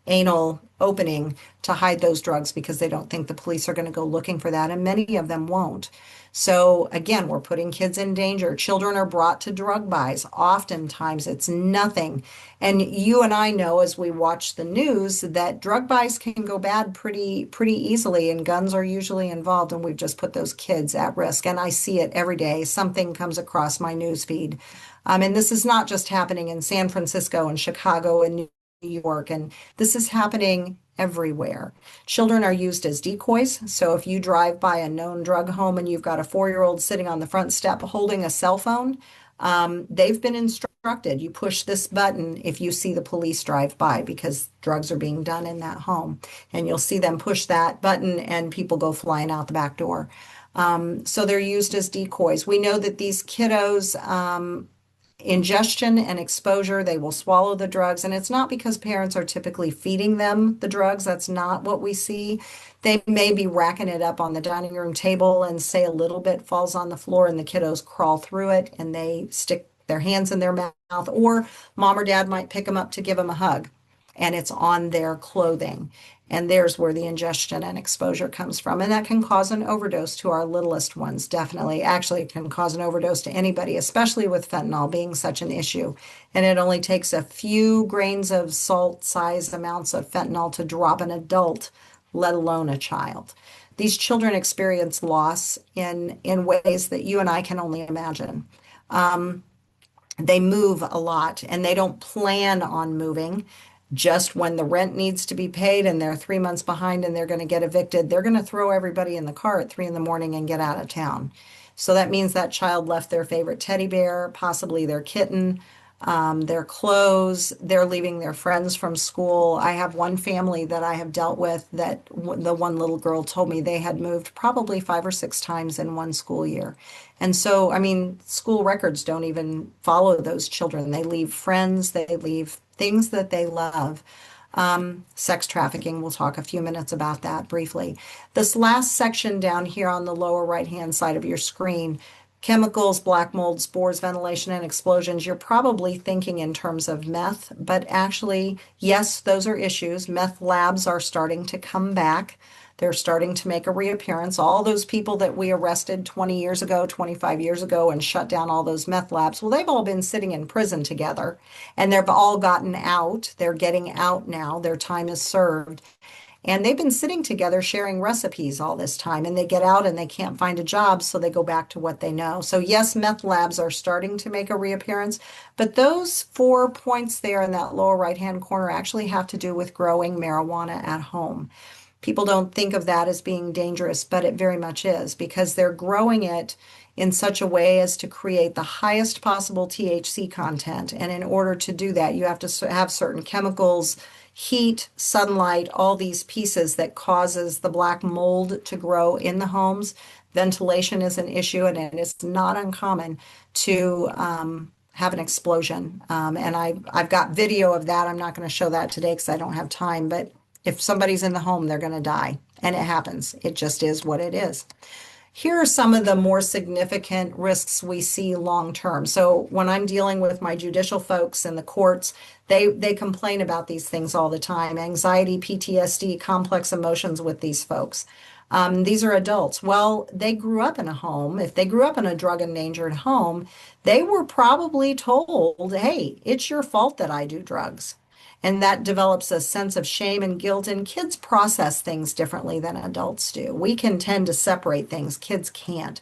anal opening to hide those drugs because they don't think the police are going to go looking for that, and many of them won't. So again, we're putting kids in danger. Children are brought to drug buys. Oftentimes it's nothing. And you and I know as we watch the news that drug buys can go bad pretty easily, and guns are usually involved, and we've just put those kids at risk. And I see it every day. Something comes across my news feed. And this is not just happening in San Francisco and Chicago and New York, and this is happening everywhere. Children are used as decoys. So if you drive by a known drug home and you've got a 4-year-old sitting on the front step holding a cell phone, they've been instructed, you push this button if you see the police drive by, because drugs are being done in that home. And you'll see them push that button and people go flying out the back door. So they're used as decoys. We know that these kiddos, ingestion and exposure, they will swallow the drugs. And it's not because parents are typically feeding them the drugs. That's not what we see. They may be racking it up on the dining room table and say a little bit falls on the floor and the kiddos crawl through it and they stick their hands in their mouth, or mom or dad might pick them up to give them a hug and it's on their clothing. And there's where the ingestion and exposure comes from. And that can cause an overdose to our littlest ones, definitely. Actually, it can cause an overdose to anybody, especially with fentanyl being such an issue. And it only takes a few grains of salt-sized amounts of fentanyl to drop an adult, let alone a child. These children experience loss in ways that you and I can only imagine. They move a lot and they don't plan on moving. just when the rent needs to be paid and they're 3 months behind and they're going to get evicted, they're going to throw everybody in the car at 3 in the morning and get out of town. So that means that child left their favorite teddy bear, possibly their kitten, their clothes, they're leaving their friends from school. I have one family that I have dealt with that the one little girl told me they had moved probably 5 or 6 times in one school year. And so, I mean, school records don't even follow those children. They leave friends, they leave things that they love. Sex trafficking, we'll talk a few minutes about that briefly. This last section down here on the lower right-hand side of your screen, chemicals, black mold, spores, ventilation, and explosions, you're probably thinking in terms of meth, but actually, yes, those are issues. Meth labs are starting to come back. They're starting to make a reappearance. All those people that we arrested 20 years ago, 25 years ago, and shut down all those meth labs, well, they've all been sitting in prison together and they've all gotten out. They're getting out now. Their time is served. And they've been sitting together sharing recipes all this time, and they get out and they can't find a job, so they go back to what they know. So, yes, meth labs are starting to make a reappearance, but those 4 points there in that lower right-hand corner actually have to do with growing marijuana at home. People don't think of that as being dangerous, but it very much is because they're growing it in such a way as to create the highest possible THC content. And in order to do that, you have to have certain chemicals, heat, sunlight, all these pieces that causes the black mold to grow in the homes. Ventilation is an issue, and it's not uncommon to have an explosion. And I've got video of that. I'm not going to show that today because I don't have time, but if somebody's in the home, they're going to die. And it happens. It just is what it is. Here are some of the more significant risks we see long term. So when I'm dealing with my judicial folks in the courts, they complain about these things all the time. Anxiety, PTSD, complex emotions with these folks. These are adults. Well, they grew up in a home. If they grew up in a drug endangered home, they were probably told, hey, it's your fault that I do drugs. And that develops a sense of shame and guilt. And kids process things differently than adults do. We can tend to separate things, kids can't.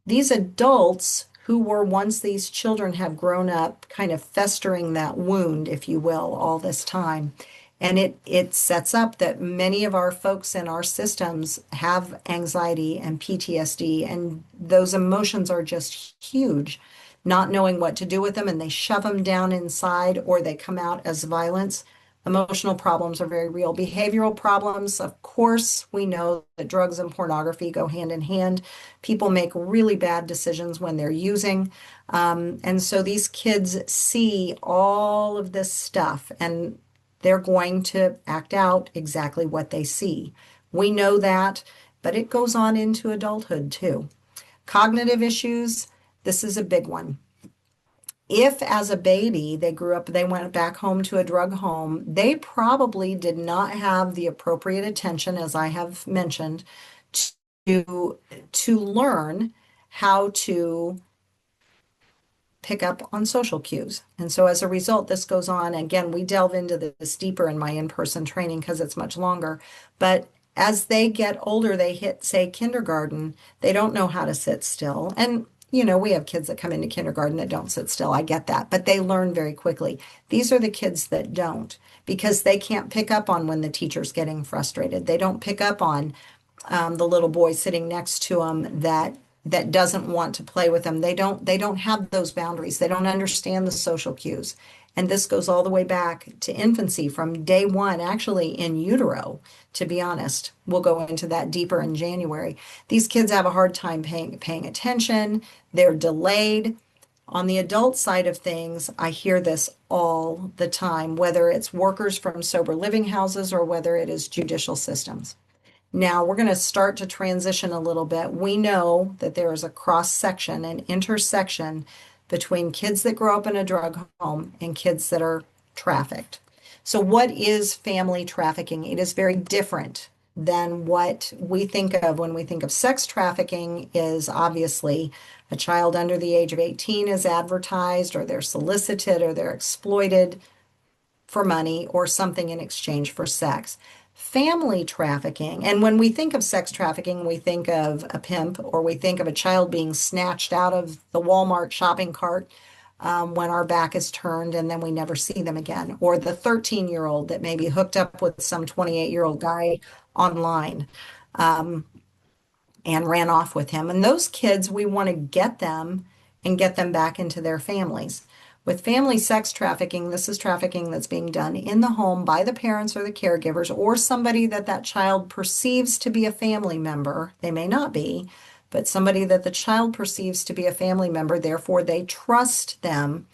These adults who were once these children have grown up kind of festering that wound, if you will, all this time. And it sets up that many of our folks in our systems have anxiety and PTSD, and those emotions are just huge, not knowing what to do with them, and they shove them down inside or they come out as violence. Emotional problems are very real. Behavioral problems, of course, we know that drugs and pornography go hand in hand. People make really bad decisions when they're using. And so these kids see all of this stuff and they're going to act out exactly what they see. We know that, but it goes on into adulthood too. Cognitive issues, this is a big one. If as a baby they grew up, they went back home to a drug home, they probably did not have the appropriate attention, as I have mentioned, to learn how to pick up on social cues. And so as a result, this goes on. Again, we delve into this deeper in my in-person training because it's much longer. But as they get older, they hit, say, kindergarten, they don't know how to sit still. And, you know, we have kids that come into kindergarten that don't sit still. I get that. But they learn very quickly. These are the kids that don't because they can't pick up on when the teacher's getting frustrated. They don't pick up on the little boy sitting next to them that doesn't want to play with them. They don't have those boundaries. They don't understand the social cues. And this goes all the way back to infancy from day one, actually in utero, to be honest. We'll go into that deeper in January. These kids have a hard time paying attention. They're delayed. On the adult side of things, I hear this all the time, whether it's workers from sober living houses or whether it is judicial systems. Now we're going to start to transition a little bit. We know that there is a cross section, an intersection between kids that grow up in a drug home and kids that are trafficked. So what is family trafficking? It is very different than what we think of when we think of sex trafficking is obviously a child under the age of 18 is advertised or they're solicited or they're exploited for money or something in exchange for sex. Family trafficking, and when we think of sex trafficking, we think of a pimp or we think of a child being snatched out of the Walmart shopping cart. when our back is turned and then we never see them again. Or the 13-year-old that maybe hooked up with some 28-year-old guy online and ran off with him. And those kids, we want to get them and get them back into their families. With family sex trafficking, this is trafficking that's being done in the home by the parents or the caregivers or somebody that that child perceives to be a family member. They may not be, but somebody that the child perceives to be a family member, therefore they trust them.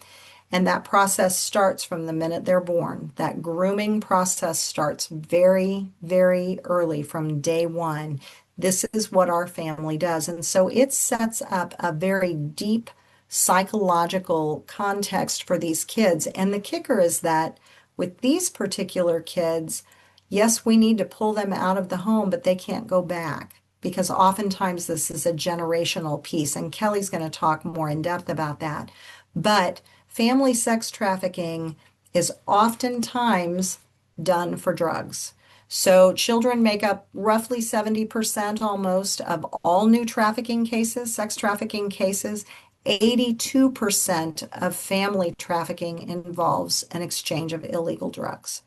And that process starts from the minute they're born. That grooming process starts very, very early from day one. This is what our family does. And so it sets up a very deep psychological context for these kids. And the kicker is that with these particular kids, yes, we need to pull them out of the home, but they can't go back because oftentimes this is a generational piece. And Kelly's going to talk more in depth about that. But family sex trafficking is oftentimes done for drugs. So children make up roughly 70% almost of all new trafficking cases, sex trafficking cases. 82% of family trafficking involves an exchange of illegal drugs.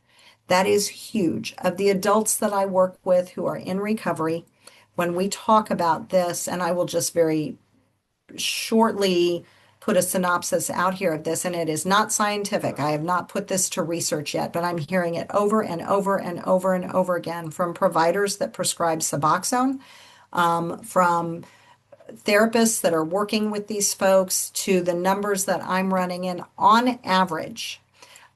That is huge. Of the adults that I work with who are in recovery, when we talk about this, and I will just very shortly put a synopsis out here of this, and it is not scientific. I have not put this to research yet, but I'm hearing it over and over and over and over again from providers that prescribe Suboxone, from therapists that are working with these folks, to the numbers that I'm running in on average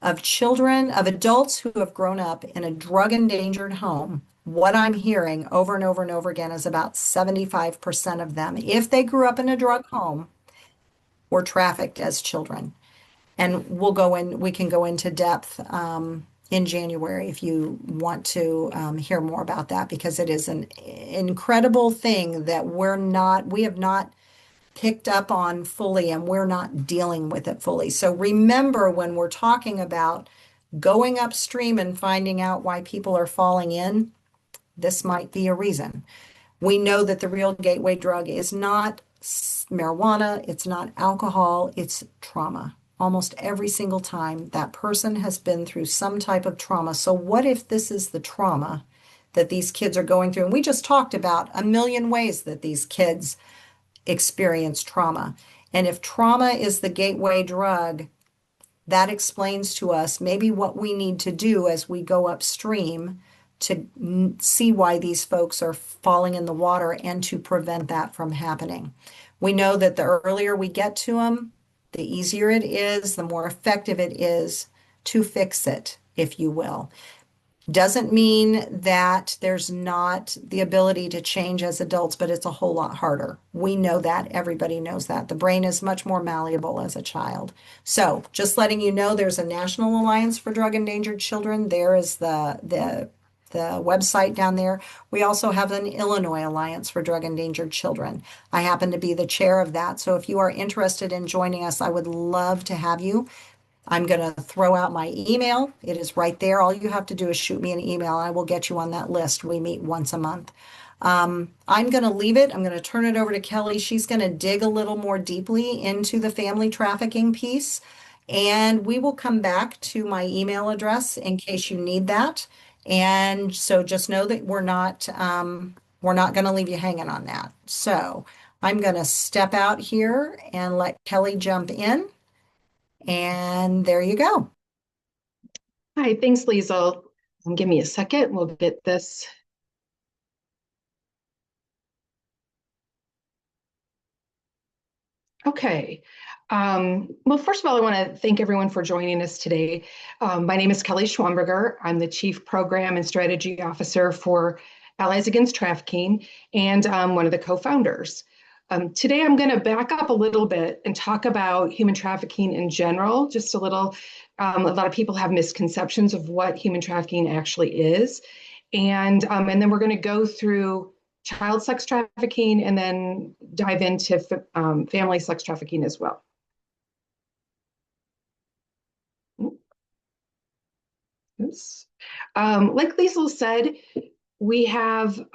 of children, of adults who have grown up in a drug endangered home. What I'm hearing over and over and over again is about 75% of them, if they grew up in a drug home, were trafficked as children. And we can go into depth in January if you want to hear more about that, because it is an incredible thing that we have not picked up on fully, and we're not dealing with it fully. So remember, when we're talking about going upstream and finding out why people are falling in, this might be a reason. We know that the real gateway drug is not marijuana, it's not alcohol, it's trauma. Almost every single time that person has been through some type of trauma. So what if this is the trauma that these kids are going through? And we just talked about a million ways that these kids experience trauma. And if trauma is the gateway drug, that explains to us maybe what we need to do as we go upstream to see why these folks are falling in the water and to prevent that from happening. We know that the earlier we get to them, the easier it is, the more effective it is to fix it, if you will. Doesn't mean that there's not the ability to change as adults, but it's a whole lot harder. We know that. Everybody knows that. The brain is much more malleable as a child. So just letting you know, there's a National Alliance for Drug Endangered Children. There is the website down there. We also have an Illinois Alliance for Drug Endangered Children. I happen to be the chair of that. So if you are interested in joining us, I would love to have you. I'm going to throw out my email. It is right there. All you have to do is shoot me an email. I will get you on that list. We meet once a month. I'm going to leave it. I'm going to turn it over to Kelly. She's going to dig a little more deeply into the family trafficking piece. And we will come back to my email address in case you need that. And so just know that we're not going to leave you hanging on that. So I'm going to step out here and let Kelly jump in. And there you go. Hi, thanks, Liesl. Give me a second. We'll get this. Okay. Well, first of all, I want to thank everyone for joining us today. My name is Kelly Schwamberger. I'm the Chief Program and Strategy Officer for Allies Against Trafficking, and I'm one of the co-founders. Today, I'm going to back up a little bit and talk about human trafficking in general, just a little. A lot of people have misconceptions of what human trafficking actually is. And then we're going to go through child sex trafficking and then dive into family sex trafficking as well. Oops. Like Liesl said, we have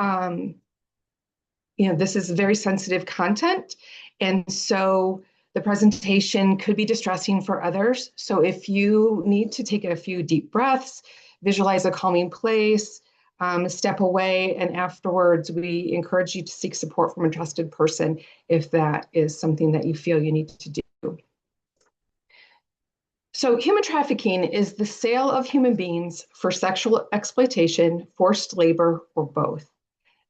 this is very sensitive content. And so The presentation could be distressing for others. So if you need to take a few deep breaths, visualize a calming place, step away, and afterwards, we encourage you to seek support from a trusted person if that is something that you feel you need to do. So human trafficking is the sale of human beings for sexual exploitation, forced labor, or both.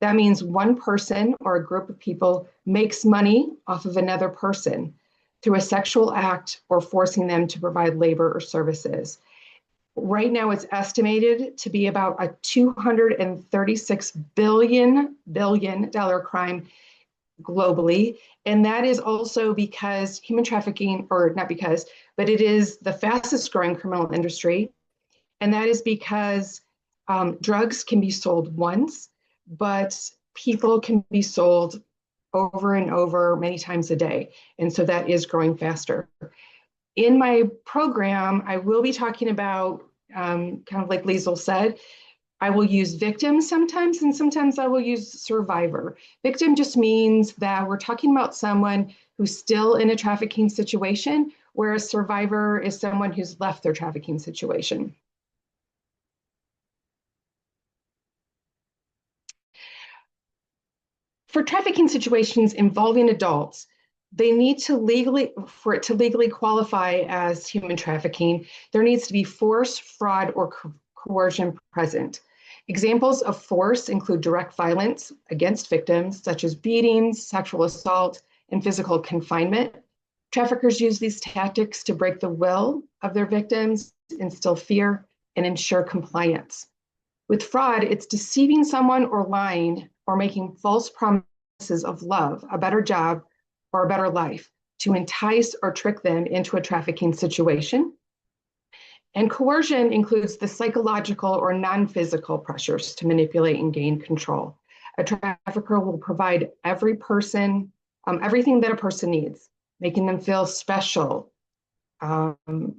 That means one person or a group of people makes money off of another person through a sexual act or forcing them to provide labor or services. Right now, it's estimated to be about a $236 billion crime globally. And that is also because human trafficking, or not because, but it is the fastest growing criminal industry. And that is because drugs can be sold once, but people can be sold over and over many times a day. And so that is growing faster. In my program, I will be talking about, kind of like Liesl said, I will use victim sometimes, and sometimes I will use survivor. Victim just means that we're talking about someone who's still in a trafficking situation, whereas survivor is someone who's left their trafficking situation. For trafficking situations involving adults, they need to for it to legally qualify as human trafficking, there needs to be force, fraud, or coercion present. Examples of force include direct violence against victims, such as beatings, sexual assault, and physical confinement. Traffickers use these tactics to break the will of their victims, instill fear, and ensure compliance. With fraud, it's deceiving someone or lying or making false promises of love, a better job, or a better life to entice or trick them into a trafficking situation. And coercion includes the psychological or non-physical pressures to manipulate and gain control. A trafficker will provide every person everything that a person needs, making them feel special,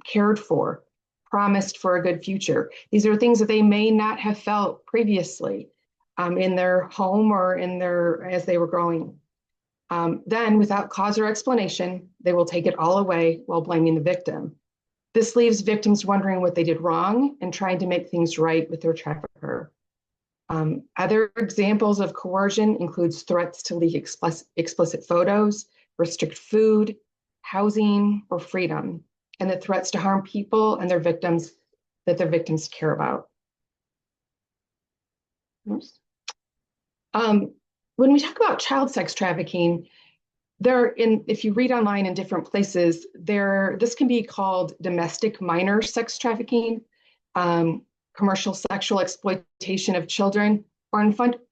cared for, promised for a good future. These are things that they may not have felt previously in their home or as they were growing. Then, without cause or explanation, they will take it all away while blaming the victim. This leaves victims wondering what they did wrong and trying to make things right with their trafficker. Other examples of coercion includes threats to leak explicit photos, restrict food, housing, or freedom, and the threats to harm people and their victims that their victims care about. When we talk about child sex trafficking, if you read online in different places, this can be called domestic minor sex trafficking, commercial sexual exploitation of children, or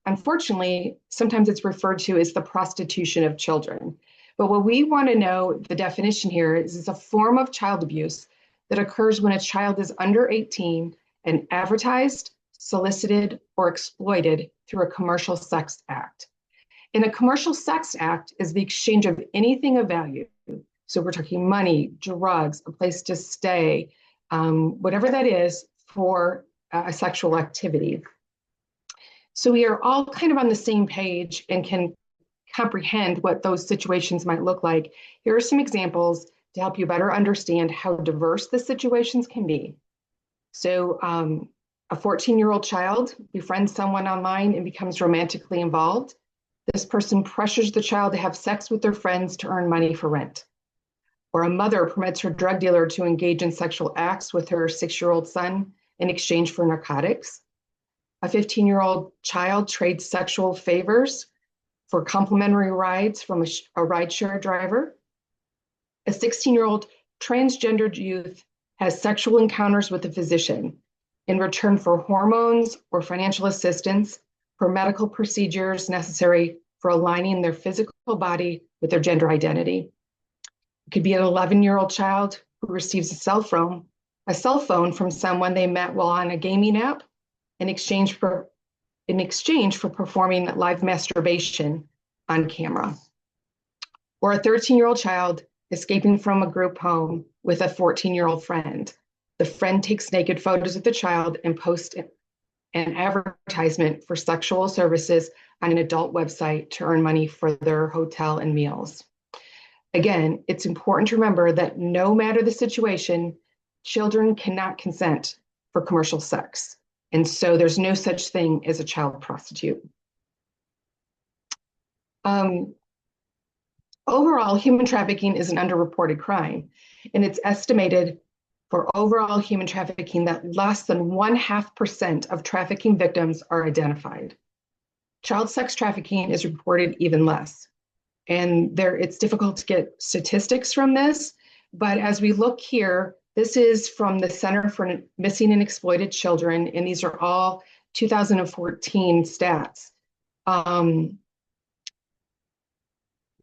unfortunately, sometimes it's referred to as the prostitution of children. But what we want to know, the definition here is it's a form of child abuse that occurs when a child is under 18 and advertised, solicited, or exploited through a commercial sex act. And a commercial sex act is the exchange of anything of value. So we're talking money, drugs, a place to stay, whatever that is, for a sexual activity. So we are all kind of on the same page and can comprehend what those situations might look like. Here are some examples to help you better understand how diverse the situations can be. So a 14-year-old child befriends someone online and becomes romantically involved. This person pressures the child to have sex with their friends to earn money for rent. Or a mother permits her drug dealer to engage in sexual acts with her 6-year-old son in exchange for narcotics. A 15-year-old child trades sexual favors for complimentary rides from a rideshare driver. A 16-year-old transgendered youth has sexual encounters with a physician in return for hormones or financial assistance for medical procedures necessary for aligning their physical body with their gender identity. It could be an 11-year-old child who receives a cell phone from someone they met while on a gaming app in exchange for performing live masturbation on camera. Or a 13-year-old child escaping from a group home with a 14-year-old friend. The friend takes naked photos of the child and posts an advertisement for sexual services on an adult website to earn money for their hotel and meals. Again, it's important to remember that no matter the situation, children cannot consent for commercial sex. And so there's no such thing as a child prostitute. Overall, human trafficking is an underreported crime, and it's estimated for overall human trafficking that less than 0.5% of trafficking victims are identified. Child sex trafficking is reported even less. And it's difficult to get statistics from this, but as we look here, this is from the Center for Missing and Exploited Children, and these are all 2014 stats.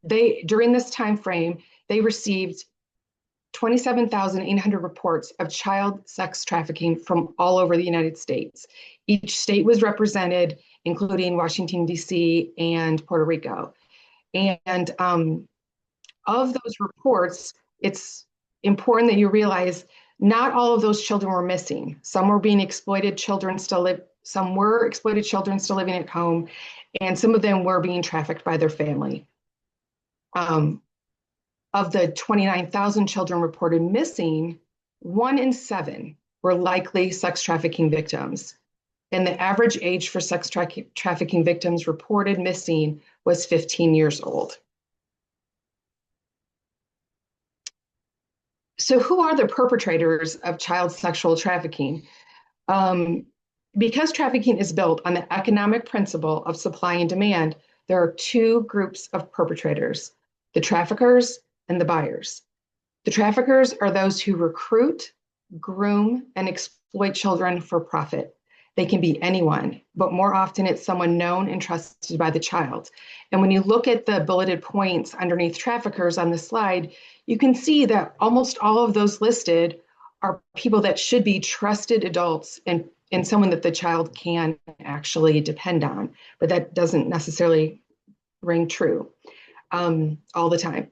During this time frame, they received 27,800 reports of child sex trafficking from all over the United States. Each state was represented, including Washington, D.C. and Puerto Rico. And of those reports, it's important that you realize not all of those children were missing. Some were being exploited children some were exploited children still living at home, and some of them were being trafficked by their family. Of the 29,000 children reported missing, 1 in 7 were likely sex trafficking victims. And the average age for sex trafficking victims reported missing was 15 years old. So who are the perpetrators of child sexual trafficking? Because trafficking is built on the economic principle of supply and demand, there are 2 groups of perpetrators, the traffickers and the buyers. The traffickers are those who recruit, groom, and exploit children for profit. They can be anyone, but more often it's someone known and trusted by the child. And when you look at the bulleted points underneath traffickers on the slide, you can see that almost all of those listed are people that should be trusted adults and someone that the child can actually depend on, but that doesn't necessarily ring true all the time.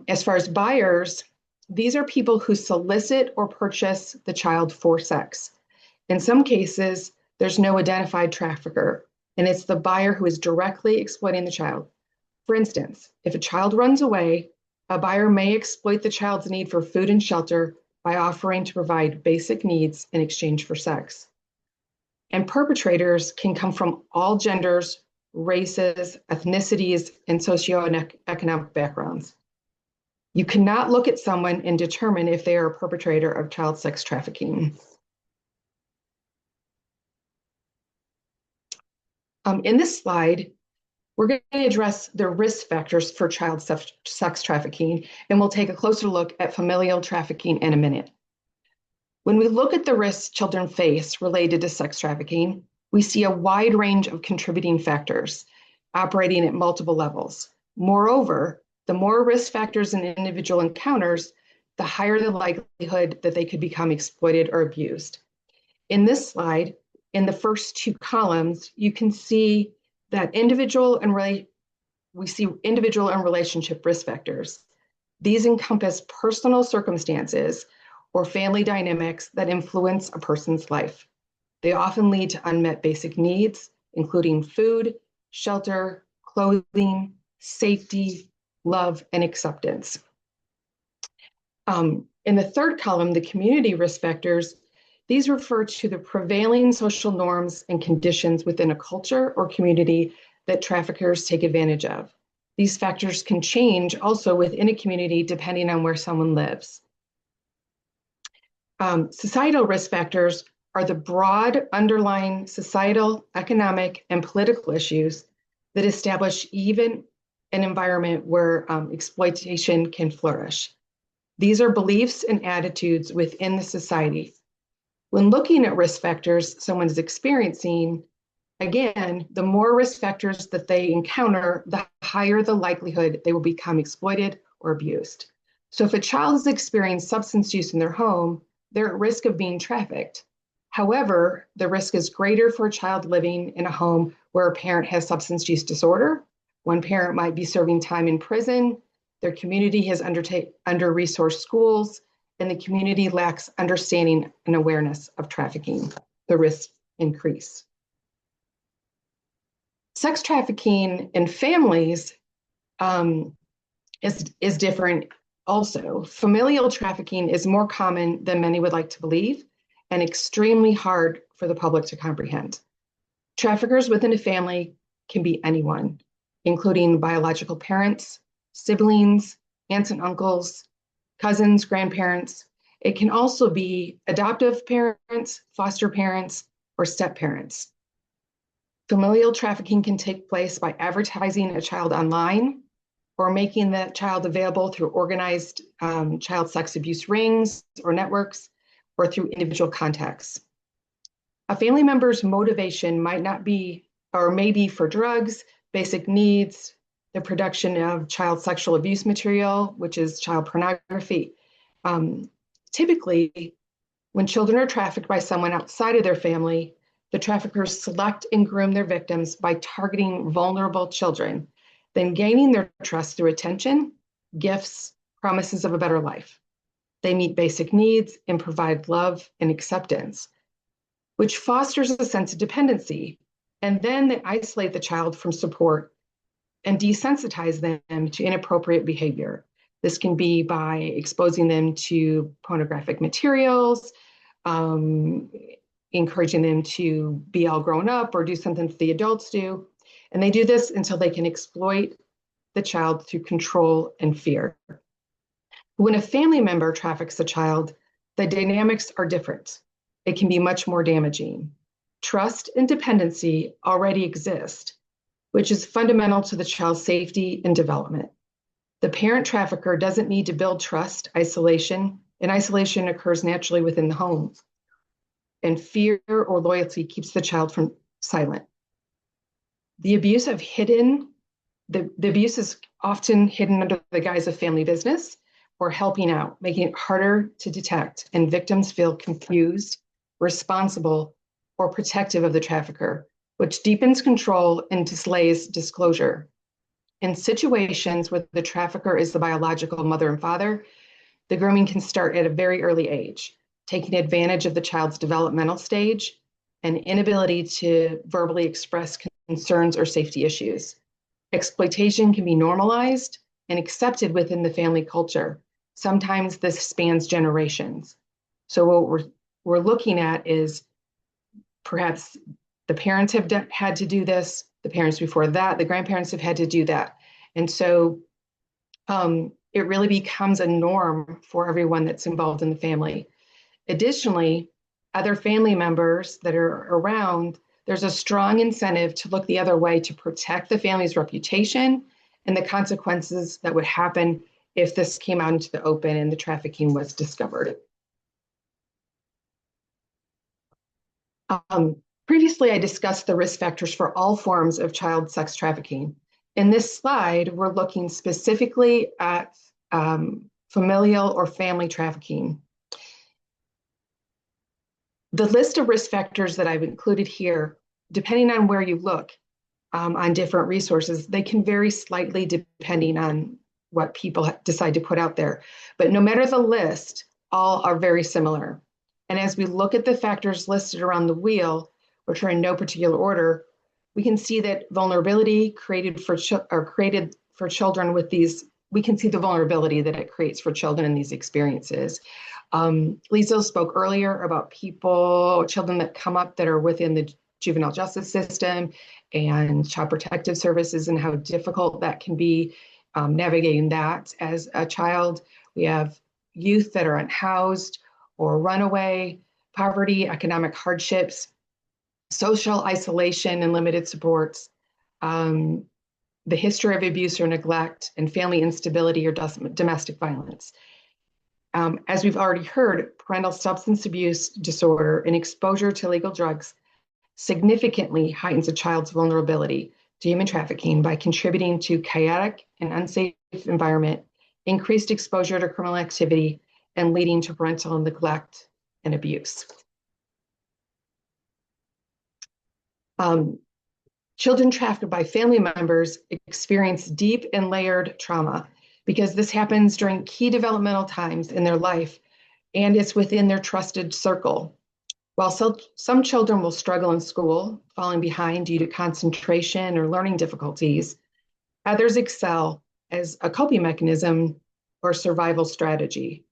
As far as buyers, these are people who solicit or purchase the child for sex. In some cases, there's no identified trafficker, and it's the buyer who is directly exploiting the child. For instance, if a child runs away, a buyer may exploit the child's need for food and shelter by offering to provide basic needs in exchange for sex. And perpetrators can come from all genders, races, ethnicities, and socioeconomic backgrounds. You cannot look at someone and determine if they are a perpetrator of child sex trafficking. In this slide, we're going to address the risk factors for child sex trafficking, and we'll take a closer look at familial trafficking in a minute. When we look at the risks children face related to sex trafficking, we see a wide range of contributing factors operating at multiple levels. Moreover, the more risk factors an individual encounters, the higher the likelihood that they could become exploited or abused. In this slide, in the first 2 columns, you can see that we see individual and relationship risk factors. These encompass personal circumstances or family dynamics that influence a person's life. They often lead to unmet basic needs, including food, shelter, clothing, safety, love, and acceptance. In the 3rd column, the community risk factors, these refer to the prevailing social norms and conditions within a culture or community that traffickers take advantage of. These factors can change also within a community depending on where someone lives. Societal risk factors are the broad underlying societal, economic, and political issues that establish even an environment where exploitation can flourish. These are beliefs and attitudes within the society. When looking at risk factors someone is experiencing, again, the more risk factors that they encounter, the higher the likelihood they will become exploited or abused. So if a child is experiencing substance use in their home, they're at risk of being trafficked. However, the risk is greater for a child living in a home where a parent has substance use disorder. One parent might be serving time in prison. Their community has under-resourced schools, and the community lacks understanding and awareness of trafficking. The risks increase. Sex trafficking in families is different also. Familial trafficking is more common than many would like to believe and extremely hard for the public to comprehend. Traffickers within a family can be anyone, including biological parents, siblings, aunts and uncles, cousins, grandparents. It can also be adoptive parents, foster parents, or step parents. Familial trafficking can take place by advertising a child online or making that child available through organized child sex abuse rings or networks or through individual contacts. A family member's motivation might not be or may be for drugs, basic needs, the production of child sexual abuse material, which is child pornography. Typically, when children are trafficked by someone outside of their family, the traffickers select and groom their victims by targeting vulnerable children, then gaining their trust through attention, gifts, promises of a better life. They meet basic needs and provide love and acceptance, which fosters a sense of dependency. And then they isolate the child from support and desensitize them to inappropriate behavior. This can be by exposing them to pornographic materials, encouraging them to be all grown up or do something that the adults do. And they do this until they can exploit the child through control and fear. When a family member traffics a child, the dynamics are different. It can be much more damaging. Trust and dependency already exist, which is fundamental to the child's safety and development. The parent trafficker doesn't need to build trust, isolation, and isolation occurs naturally within the home. And fear or loyalty keeps the child from silent. The abuse is often hidden under the guise of family business or helping out, making it harder to detect, and victims feel confused, responsible, or protective of the trafficker, which deepens control and delays disclosure. In situations where the trafficker is the biological mother and father, the grooming can start at a very early age, taking advantage of the child's developmental stage and inability to verbally express concerns or safety issues. Exploitation can be normalized and accepted within the family culture. Sometimes this spans generations. So what we're looking at is perhaps the parents have had to do this, the parents before that, the grandparents have had to do that. And so it really becomes a norm for everyone that's involved in the family. Additionally, other family members that are around, there's a strong incentive to look the other way to protect the family's reputation and the consequences that would happen if this came out into the open and the trafficking was discovered. Previously, I discussed the risk factors for all forms of child sex trafficking. In this slide, we're looking specifically at familial or family trafficking. The list of risk factors that I've included here, depending on where you look on different resources, they can vary slightly depending on what people decide to put out there. But no matter the list, all are very similar. And as we look at the factors listed around the wheel, which are in no particular order, we can see that vulnerability created for children with these, we can see the vulnerability that it creates for children in these experiences. Lisa spoke earlier about children that come up that are within the juvenile justice system and child protective services and how difficult that can be navigating that as a child. We have youth that are unhoused or runaway, poverty, economic hardships, social isolation and limited supports, the history of abuse or neglect, and family instability or domestic violence. As we've already heard, parental substance abuse disorder and exposure to illegal drugs significantly heightens a child's vulnerability to human trafficking by contributing to chaotic and unsafe environment, increased exposure to criminal activity, and leading to parental neglect and abuse. Children trafficked by family members experience deep and layered trauma because this happens during key developmental times in their life and it's within their trusted circle. While some children will struggle in school, falling behind due to concentration or learning difficulties, others excel as a coping mechanism or survival strategy.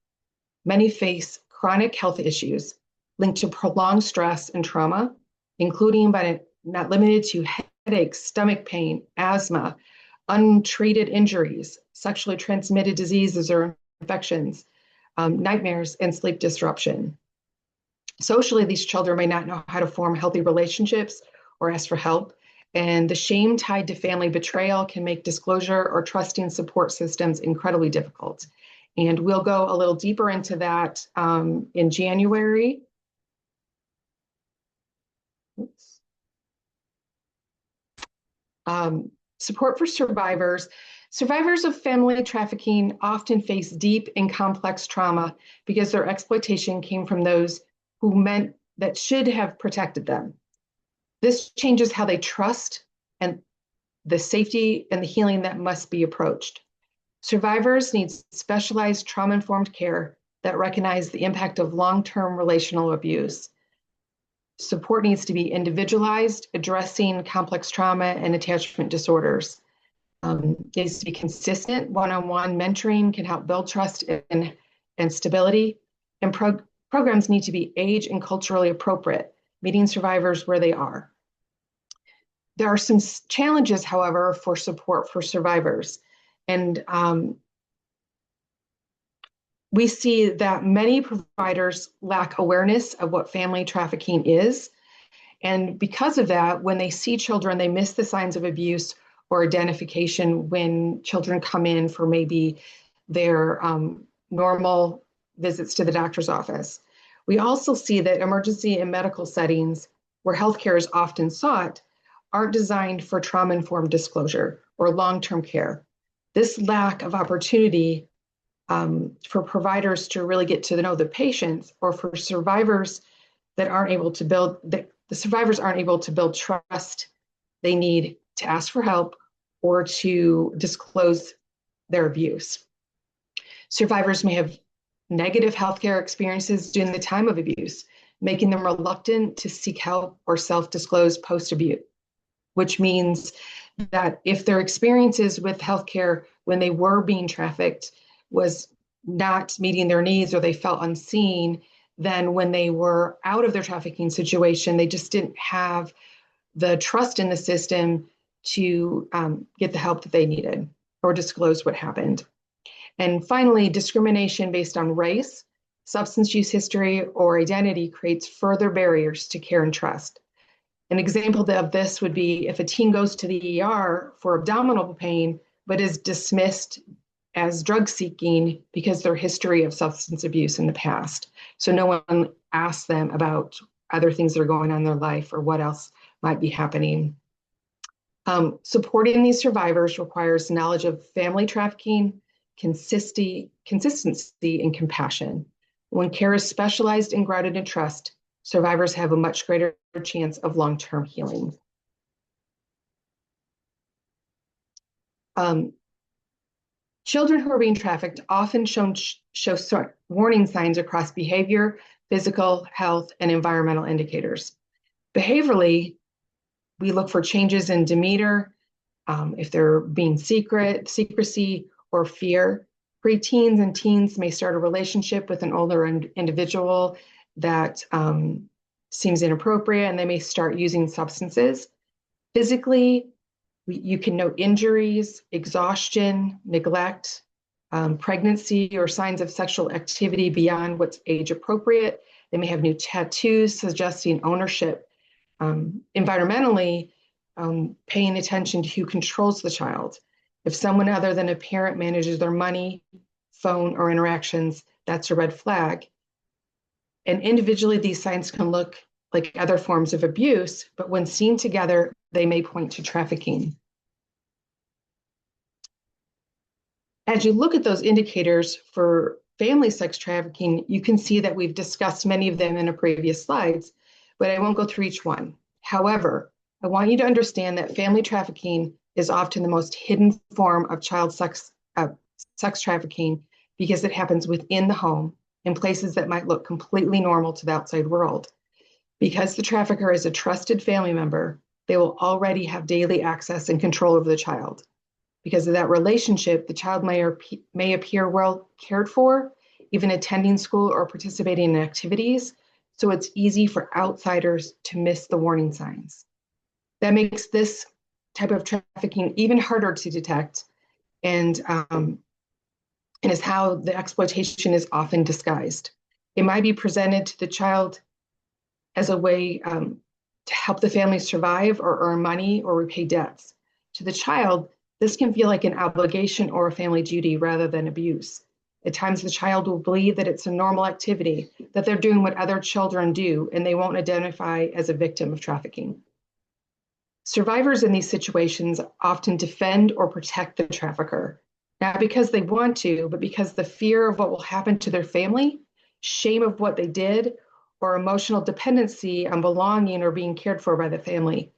Many face chronic health issues linked to prolonged stress and trauma, including but not limited to headaches, stomach pain, asthma, untreated injuries, sexually transmitted diseases or infections, nightmares, and sleep disruption. Socially, these children may not know how to form healthy relationships or ask for help, and the shame tied to family betrayal can make disclosure or trusting support systems incredibly difficult. And we'll go a little deeper into that in January. Support for survivors. Survivors of family trafficking often face deep and complex trauma because their exploitation came from those who meant that should have protected them. This changes how they trust and the safety and the healing that must be approached. Survivors need specialized trauma-informed care that recognize the impact of long-term relational abuse. Support needs to be individualized, addressing complex trauma and attachment disorders. It needs to be consistent. One-on-one mentoring can help build trust and stability. And programs need to be age and culturally appropriate, meeting survivors where they are. There are some challenges, however, for support for survivors. And we see that many providers lack awareness of what family trafficking is. And because of that, when they see children, they miss the signs of abuse or identification when children come in for maybe their normal visits to the doctor's office. We also see that emergency and medical settings where healthcare is often sought aren't designed for trauma-informed disclosure or long-term care. This lack of opportunity for providers to really get to know the patients, or for survivors that aren't able to build, the survivors aren't able to build trust they need to ask for help or to disclose their abuse. Survivors may have negative healthcare experiences during the time of abuse, making them reluctant to seek help or self-disclose post-abuse, which means that if their experiences with healthcare when they were being trafficked was not meeting their needs or they felt unseen, then when they were out of their trafficking situation, they just didn't have the trust in the system to get the help that they needed or disclose what happened. And finally, discrimination based on race, substance use history, or identity creates further barriers to care and trust. An example of this would be if a teen goes to the ER for abdominal pain, but is dismissed as drug seeking because their history of substance abuse in the past. So no one asks them about other things that are going on in their life or what else might be happening. Supporting these survivors requires knowledge of family trafficking, consistency, and compassion. When care is specialized and grounded in trust, survivors have a much greater chance of long-term healing. Children who are being trafficked often show warning signs across behavior, physical, health, and environmental indicators. Behaviorally, we look for changes in demeanor, if they're being secrecy, or fear. Preteens and teens may start a relationship with an older individual that seems inappropriate, and they may start using substances. Physically, you can note injuries, exhaustion, neglect, pregnancy, or signs of sexual activity beyond what's age appropriate. They may have new tattoos suggesting ownership. Environmentally, paying attention to who controls the child. If someone other than a parent manages their money, phone, or interactions, that's a red flag. And individually, these signs can look like other forms of abuse, but when seen together, they may point to trafficking. As you look at those indicators for family sex trafficking, you can see that we've discussed many of them in the previous slides, but I won't go through each one. However, I want you to understand that family trafficking is often the most hidden form of child sex trafficking because it happens within the home in places that might look completely normal to the outside world. Because the trafficker is a trusted family member, they will already have daily access and control over the child. Because of that relationship, the child may appear well cared for, even attending school or participating in activities. So it's easy for outsiders to miss the warning signs. That makes this type of trafficking even harder to detect, and is how the exploitation is often disguised. It might be presented to the child as a way to help the family survive or earn money or repay debts. To the child, this can feel like an obligation or a family duty rather than abuse. At times, the child will believe that it's a normal activity, that they're doing what other children do, and they won't identify as a victim of trafficking. Survivors in these situations often defend or protect the trafficker, not because they want to, but because the fear of what will happen to their family, shame of what they did, or emotional dependency on belonging or being cared for by the family.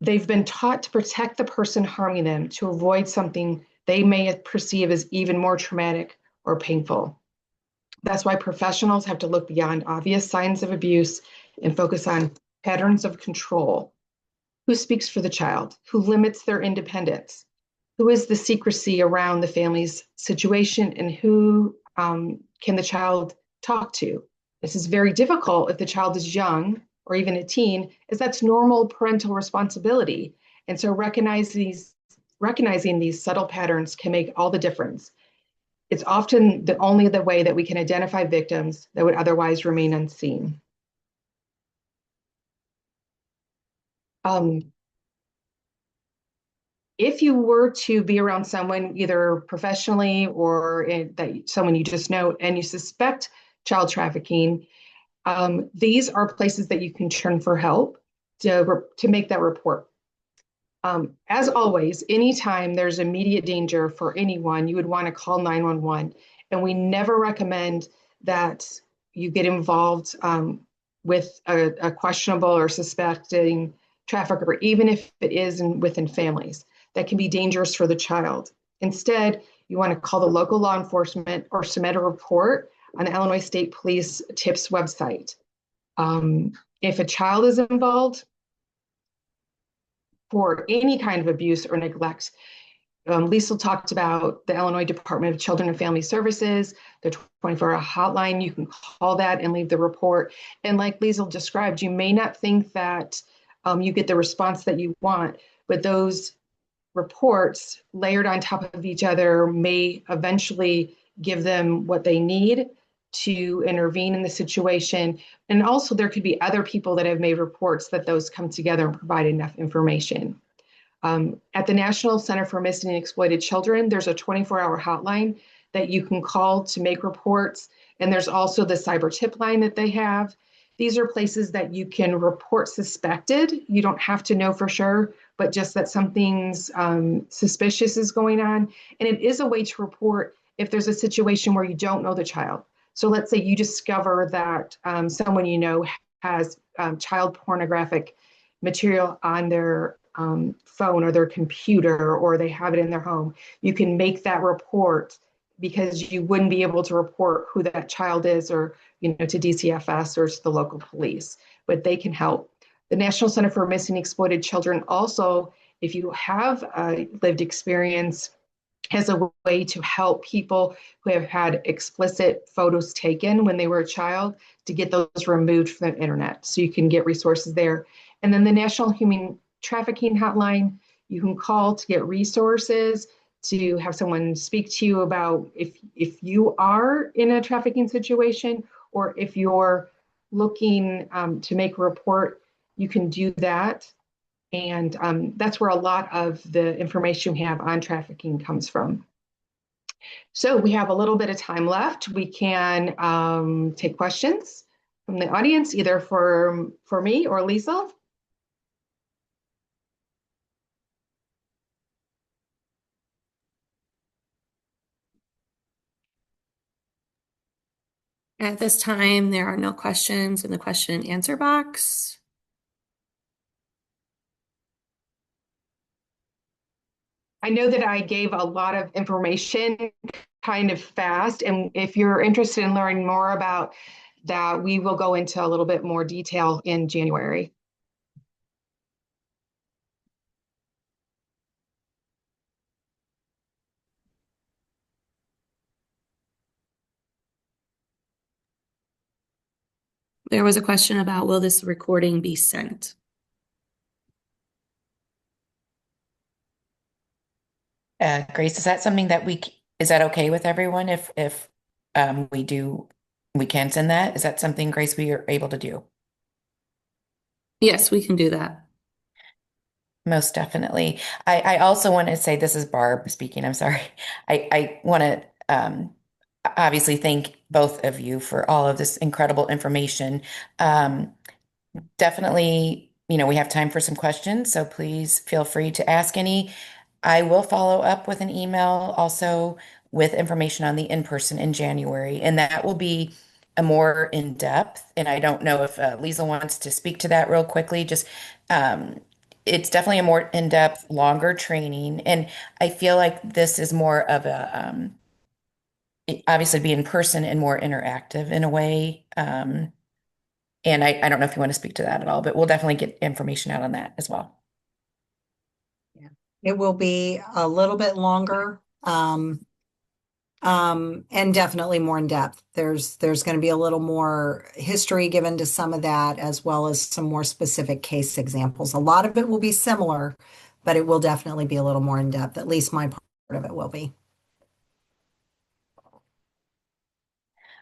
They've been taught to protect the person harming them, to avoid something they may perceive as even more traumatic or painful. That's why professionals have to look beyond obvious signs of abuse and focus on patterns of control. Who speaks for the child? Who limits their independence? Who is the secrecy around the family's situation, and who can the child talk to? This is very difficult if the child is young or even a teen, as that's normal parental responsibility. And so recognizing these subtle patterns can make all the difference. It's often only the way that we can identify victims that would otherwise remain unseen. If you were to be around someone, either professionally or someone you just know, and you suspect child trafficking, these are places that you can turn for help to make that report. As always, anytime there's immediate danger for anyone, you would want to call 911. And we never recommend that you get involved with a questionable or suspecting trafficker, even if it is within families. That can be dangerous for the child. Instead, you want to call the local law enforcement or submit a report on the Illinois State Police TIPS website. If a child is involved for any kind of abuse or neglect, Lisa talked about the Illinois Department of Children and Family Services, the 24-hour hotline. You can call that and leave the report. And like Liesl described, you may not think that you get the response that you want, but those reports layered on top of each other may eventually give them what they need to intervene in the situation. And also there could be other people that have made reports that those come together and provide enough information. At the National Center for Missing and Exploited Children, there's a 24-hour hotline that you can call to make reports. And there's also the cyber tip line that they have. These are places that you can report suspected. You don't have to know for sure, but just that something's suspicious is going on. And it is a way to report if there's a situation where you don't know the child. So let's say you discover that someone you know has child pornographic material on their phone or their computer, or they have it in their home. You can make that report, because you wouldn't be able to report who that child is, or to DCFS or to the local police, but they can help. The National Center for Missing and Exploited Children also, if you have a lived experience, has a way to help people who have had explicit photos taken when they were a child to get those removed from the internet. So you can get resources there. And then the National Human Trafficking Hotline, you can call to get resources, to have someone speak to you about if you are in a trafficking situation, or if you're looking to make a report, you can do that. And that's where a lot of the information we have on trafficking comes from. So we have a little bit of time left. We can take questions from the audience, either for me or Lisa. At this time, there are no questions in the question and answer box. I know that I gave a lot of information kind of fast, and if you're interested in learning more about that, we will go into a little bit more detail in January. There was a question about, will this recording be sent? Grace, is that something that is that okay with everyone if we can send that? Is that something, Grace, we are able to do? Yes, we can do that. Most definitely. I also want to say, this is Barb speaking, I'm sorry. I want to obviously thank both of you for all of this incredible information. Definitely, we have time for some questions, so please feel free to ask any. I will follow up with an email also with information on the in-person in January, and that will be a more in-depth. And I don't know if Lisa wants to speak to that real quickly. Just it's definitely a more in-depth, longer training, and I feel like this is more of a obviously be in person and more interactive in a way. And I don't know if you want to speak to that at all, but we'll definitely get information out on that as well. Yeah. It will be a little bit longer, and definitely more in depth. There's going to be a little more history given to some of that, as well as some more specific case examples. A lot of it will be similar, but it will definitely be a little more in depth. At least my part of it will be.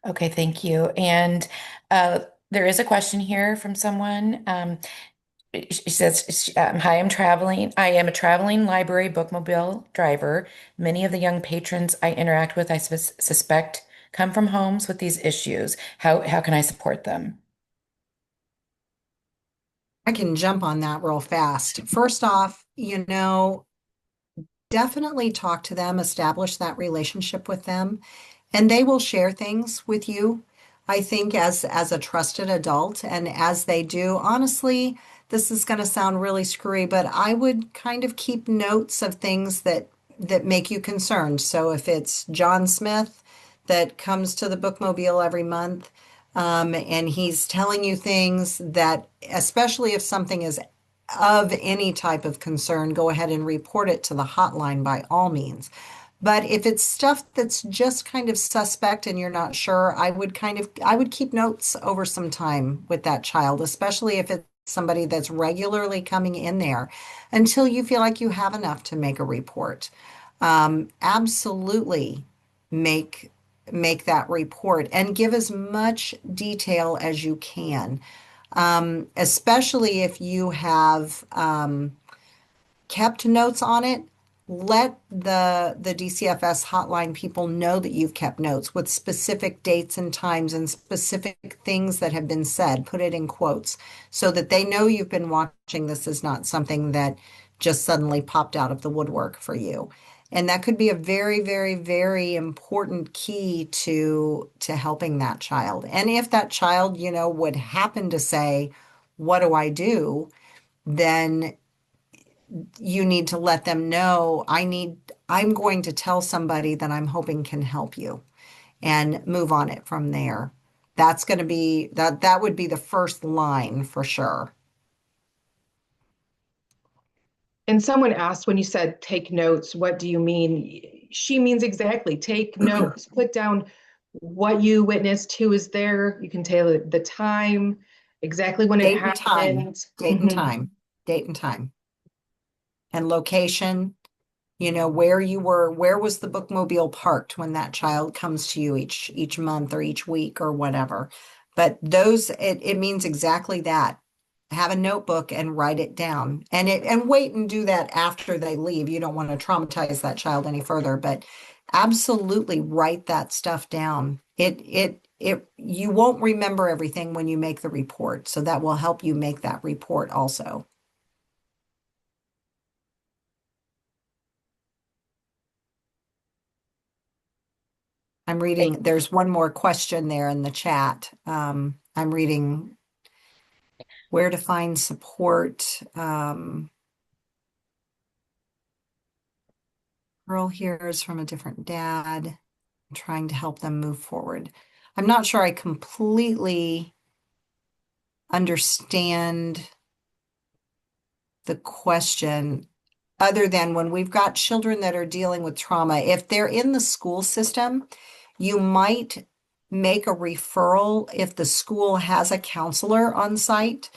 Okay, thank you. And there is a question here from someone. She says, "Hi, I am a traveling library bookmobile driver. Many of the young patrons I interact with, I suspect, come from homes with these issues. How can I support them?" I can jump on that real fast. First off, definitely talk to them, establish that relationship with them, and they will share things with you. I think as a trusted adult, and as they do, honestly, this is going to sound really screwy, but I would kind of keep notes of things that make you concerned. So if it's John Smith that comes to the bookmobile every month, and he's telling you things that, especially if something is of any type of concern, go ahead and report it to the hotline by all means. But if it's stuff that's just kind of suspect and you're not sure, I would keep notes over some time with that child, especially if it's somebody that's regularly coming in there until you feel like you have enough to make a report. Absolutely make make that report and give as much detail as you can, especially if you have kept notes on it. Let the DCFS hotline people know that you've kept notes with specific dates and times and specific things that have been said. Put it in quotes so that they know you've been watching. This is not something that just suddenly popped out of the woodwork for you. And that could be a very, very, very important key to helping that child. And if that child, would happen to say, "What do I do?" then you need to let them know, I'm going to tell somebody that I'm hoping can help you, and move on it from there. That's going to be that would be the first line for sure. And someone asked, when you said take notes, what do you mean? She means exactly take notes, put down what you witnessed, who was there. You can tell the time, exactly when it Date and time, happened. date and time, date and time, and location. Where you were, where was the bookmobile parked when that child comes to you each month or each week or whatever. But it means exactly that. Have a notebook and write it down, and wait and do that after they leave. You don't want to traumatize that child any further, but absolutely write that stuff down. You won't remember everything when you make the report, so that will help you make that report also. I'm reading, there's one more question there in the chat. I'm reading where to find support. Girl here is from a different dad. I'm trying to help them move forward. I'm not sure I completely understand the question, other than when we've got children that are dealing with trauma, if they're in the school system, you might make a referral if the school has a counselor on site,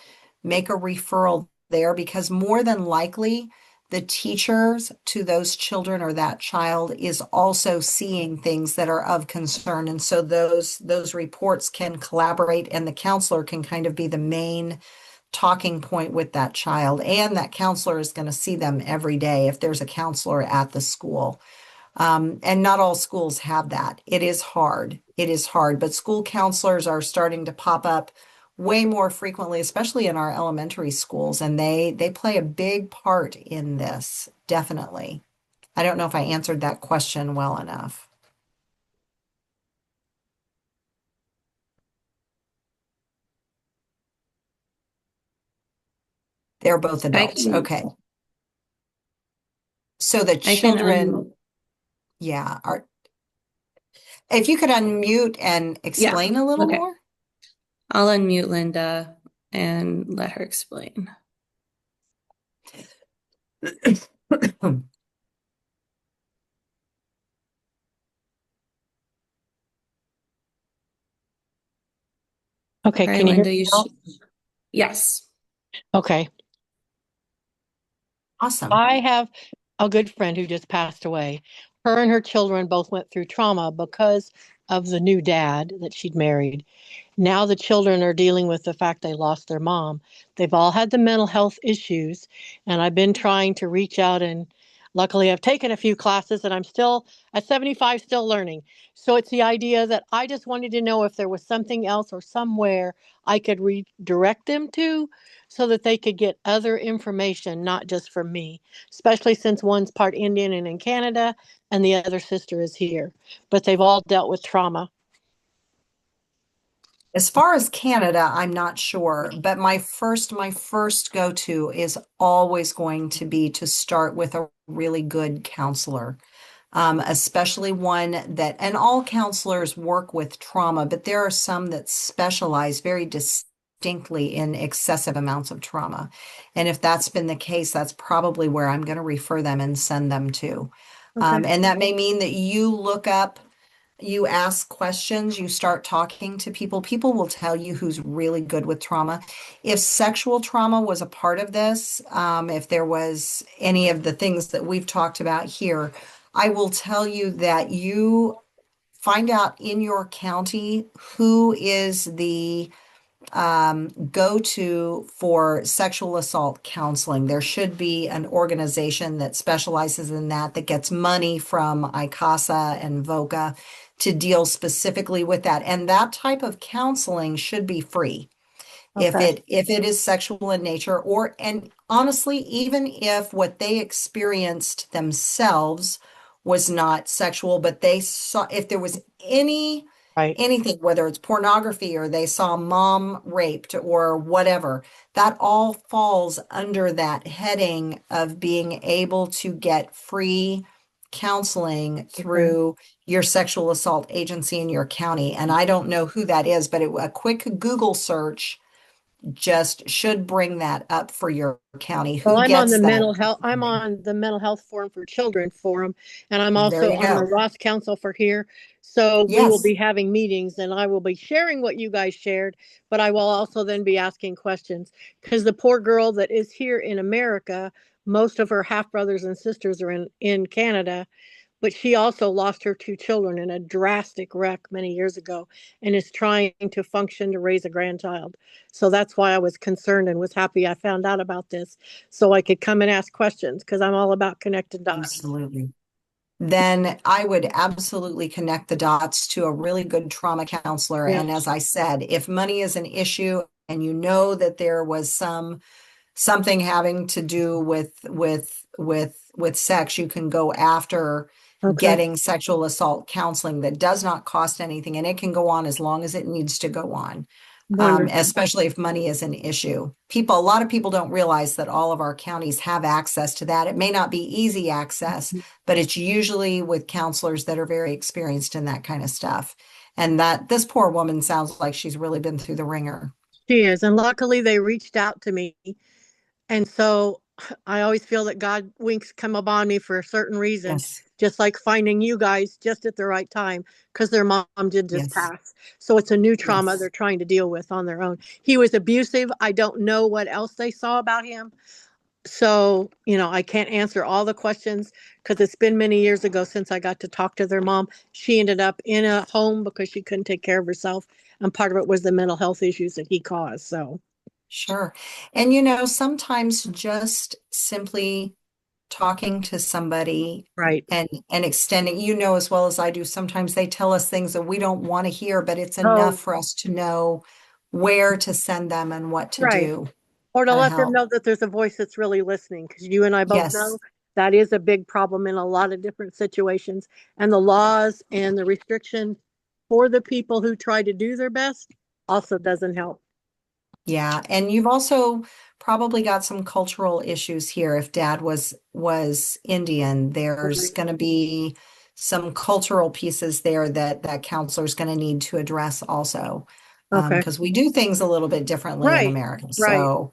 make a referral there because more than likely the teachers to those children or that child is also seeing things that are of concern. And so those reports can collaborate and the counselor can kind of be the main talking point with that child. And that counselor is going to see them every day if there's a counselor at the school. And not all schools have that. It is hard. It is hard, but school counselors are starting to pop up way more frequently, especially in our elementary schools, and they play a big part in this, definitely. I don't know if I answered that question well enough. They're both I adults. can, Okay. So the I can, children, yeah, are, if you could unmute and yeah, explain a little okay. more. I'll unmute Linda and let her explain. Okay, All right, can you hear Linda, me you now? should, yes. Okay. Awesome. I have a good friend who just passed away. Her and her children both went through trauma because of the new dad that she'd married. Now the children are dealing with the fact they lost their mom. They've all had the mental health issues, and I've been trying to reach out and luckily I've taken a few classes and I'm still at 75 still learning. So it's the idea that I just wanted to know if there was something else or somewhere I could redirect them to so that they could get other information, not just from me, especially since one's part Indian and in Canada and the other sister is here. But they've all dealt with trauma. As far as Canada, I'm not sure, but my first go-to is always going to be to start with a really good counselor, especially one that, and all counselors work with trauma, but there are some that specialize very distinctly in excessive amounts of trauma. And if that's been the case, that's probably where I'm going to refer them and send them to. Okay. And that may mean that you look up you ask questions, you start talking to people, people will tell you who's really good with trauma. If sexual trauma was a part of this, if there was any of the things that we've talked about here, I will tell you that you find out in your county who is the go-to for sexual assault counseling. There should be an organization that specializes in that, that gets money from ICASA and VOCA to deal specifically with that. And that type of counseling should be free Okay. if it is sexual in nature, or and honestly, even if what they experienced themselves was not sexual, but they saw if there was Right. anything, whether it's pornography or they saw mom raped or whatever, that all falls under that heading of being able to get free counseling Okay. through your sexual assault agency in your county. And I don't know who that is, but a quick Google search just should bring that up for your county. Well, Who gets that? I'm on the mental health forum for children forum, and I'm There also you on the go. ROSC council for here. So we will Yes. be having meetings and I will be sharing what you guys shared, but I will also then be asking questions because the poor girl that is here in America, most of her half brothers and sisters are in Canada, but she also lost her two children in a drastic wreck many years ago and is trying to function to raise a grandchild. So that's why I was concerned and was happy I found out about this so I could come and ask questions because I'm all about connected dots. Absolutely. Then I would absolutely connect the dots to a really good trauma counselor. Yeah. And as I said, if money is an issue and you know that there was something having to do with sex, you can go after Okay. getting sexual assault counseling that does not cost anything, and it can go on as long as it needs to go on. Wonderful. Especially if money is an issue. A lot of people don't realize that all of our counties have access to that. It may not be easy access, but it's usually with counselors that are very experienced in that kind of stuff. And that this poor woman sounds like she's really been through the ringer. She is. And luckily they reached out to me. And so I always feel that God winks come upon me for a certain reason Yes. just like finding you guys just at the right time because their mom did just Yes. pass. So it's a new trauma Yes. they're trying to deal with on their own. He was abusive. I don't know what else they saw about him. So, I can't answer all the questions because it's been many years ago since I got to talk to their mom. She ended up in a home because she couldn't take care of herself. And part of it was the mental health issues that he caused. So, Sure. And sometimes just simply talking to somebody right. and extending, as well as I do, sometimes they tell us things that we don't want to hear, but it's enough Oh, for us to know where to send them and what to right. do, Or to how to let them help. know that there's a voice that's really listening because you and I both know Yes, that is a big problem in a lot of different situations. And the laws and the restriction for the people who try to do their best also doesn't help. yeah. And you've also probably got some cultural issues here. If dad was Indian, there's going to be some cultural pieces there that counselor's going to need to address also. Okay. Because we do things a little bit differently in Right. America. Right. So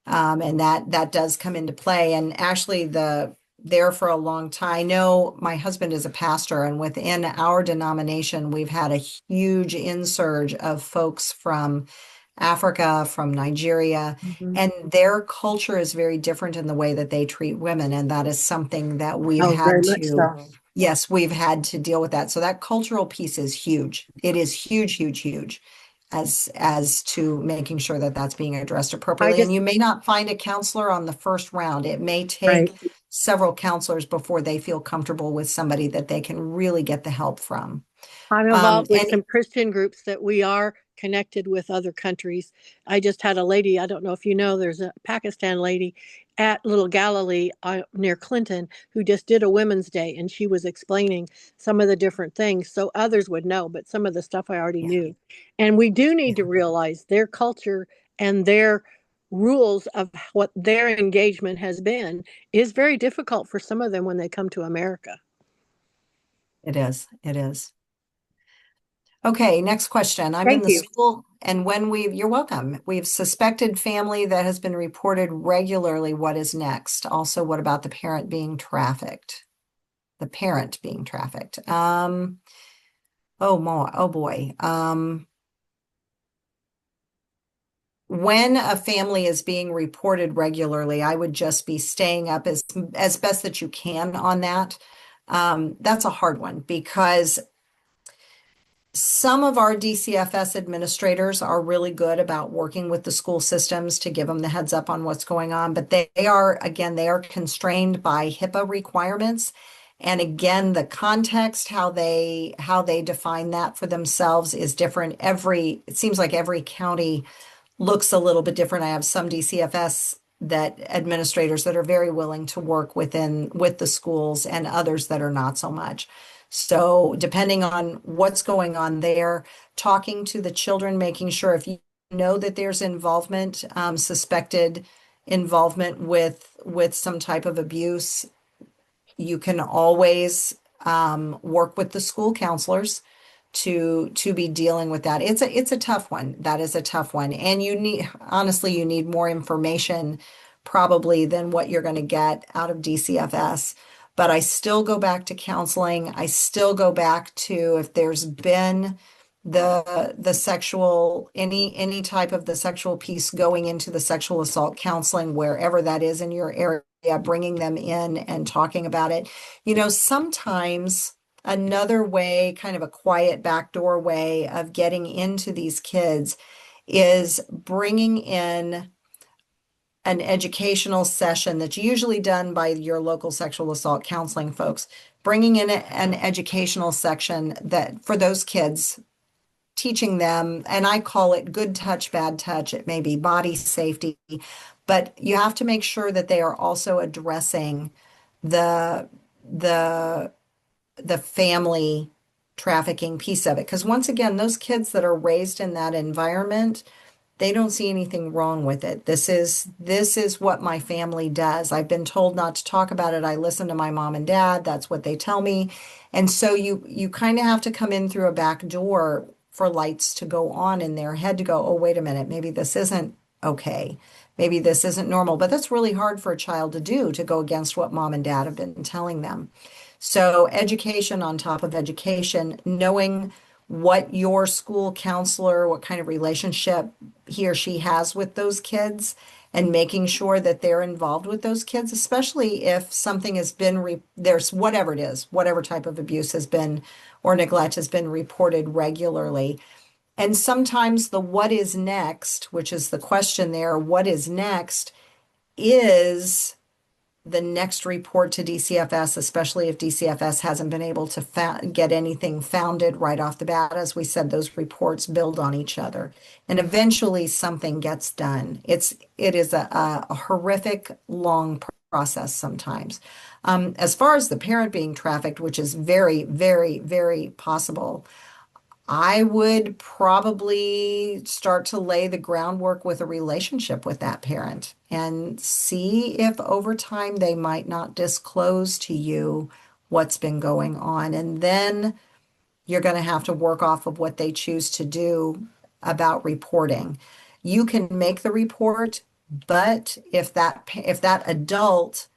and that does come into play. And actually, there for a long time, I know my husband is a pastor, and within our denomination, we've had a huge insurge of folks from Africa, from Nigeria, Mhm. and their culture is very different in the way that they treat women, and that is something that we've Oh, very had much to. so. Yes, we've had to deal with that. So that cultural piece is huge. It is huge, huge, huge as to making sure that that's being addressed I appropriately. And just, you may not find a counselor on the first round. It may right. take several counselors before they feel comfortable with somebody that they can really get the help from. I'm involved with And some Christian groups that we are connected with other countries. I just had a lady, I don't know if you know, there's a Pakistan lady at Little Galilee near Clinton who just did a Women's Day and she was explaining some of the different things so others would know, but some of the stuff I already yeah, knew. And we do need yeah, to realize their culture and their rules of what their engagement has been is very difficult for some of them when they come to America. it is. It is. Okay, next question. I'm in Thank the you. school, and you're welcome. We've suspected family that has been reported regularly. What is next? Also, what about the parent being trafficked? The parent being trafficked. Oh boy. When a family is being reported regularly, I would just be staying up as best that you can on that. That's a hard one because some of our DCFS administrators are really good about working with the school systems to give them the heads up on what's going on, but they are constrained by HIPAA requirements. And again, the context, how they define that for themselves is different. It seems like every county looks a little bit different. I have some DCFS that administrators that are very willing to work with the schools and others that are not so much. So depending on what's going on there, talking to the children, making sure if you know that there's involvement, suspected involvement with some type of abuse, you can always work with the school counselors to be dealing with that. It's a tough one. That is a tough one. And you need more information probably than what you're going to get out of DCFS. But I still go back to counseling. I still go back to if there's been the sexual any type of the sexual piece going into the sexual assault counseling wherever that is in your area, bringing them in and talking about it. Sometimes another way, kind of a quiet backdoor way of getting into these kids is bringing in an educational session that's usually done by your local sexual assault counseling folks, bringing in an educational section that for those kids, teaching them, and I call it good touch, bad touch. It may be body safety, but you have to make sure that they are also addressing the the the family trafficking piece of it. Because once again, those kids that are raised in that environment, they don't see anything wrong with it. This is what my family does. I've been told not to talk about it. I listen to my mom and dad. That's what they tell me. And so you kind of have to come in through a back door for lights to go on in their head to go, oh, wait a minute, maybe this isn't okay. Maybe this isn't normal. But that's really hard for a child to do, to go against what mom and dad have been telling them. So education on top of education, knowing what your school counselor, what kind of relationship he or she has with those kids, and making sure that they're involved with those kids, especially if something has been there's whatever it is, whatever type of abuse has been or neglect has been reported regularly. And sometimes the what is next, which is the question there, what is next, is the next report to DCFS, especially if DCFS hasn't been able to get anything founded right off the bat. As we said, those reports build on each other, and eventually something gets done. It is a horrific, long process sometimes. As far as the parent being trafficked, which is very, very, very possible, I would probably start to lay the groundwork with a relationship with that parent and see if over time they might not disclose to you what's been going on. And then you're going to have to work off of what they choose to do about reporting. You can make the report, but if that adult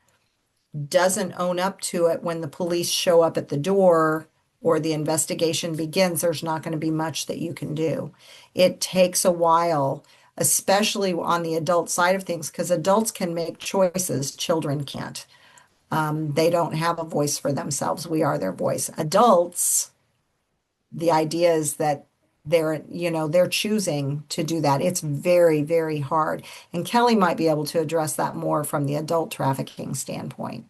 doesn't own up to it when the police show up at the door or the investigation begins, there's not going to be much that you can do. It takes a while, especially on the adult side of things, because adults can make choices, children can't. They don't have a voice for themselves. We are their voice. Adults, the idea is that they're choosing to do that. It's very, very hard. And Kelly might be able to address that more from the adult trafficking standpoint.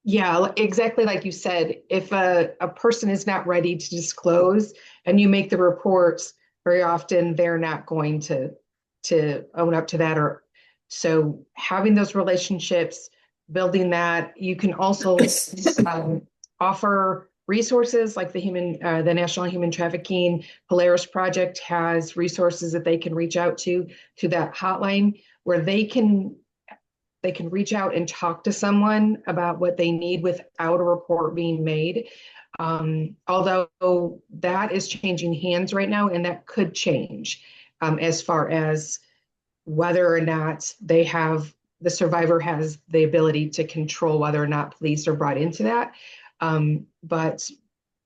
Yeah, exactly like you said, if a person is not ready to disclose and you make the reports, very often they're not going to own up to that. Or so having those relationships, building that, you can also offer resources like the National Human Trafficking Polaris Project has resources that they can reach out to that hotline where they can reach out and talk to someone about what they need without a report being made. Although that is changing hands right now, and that could change as far as whether or not the survivor has the ability to control whether or not police are brought into that. But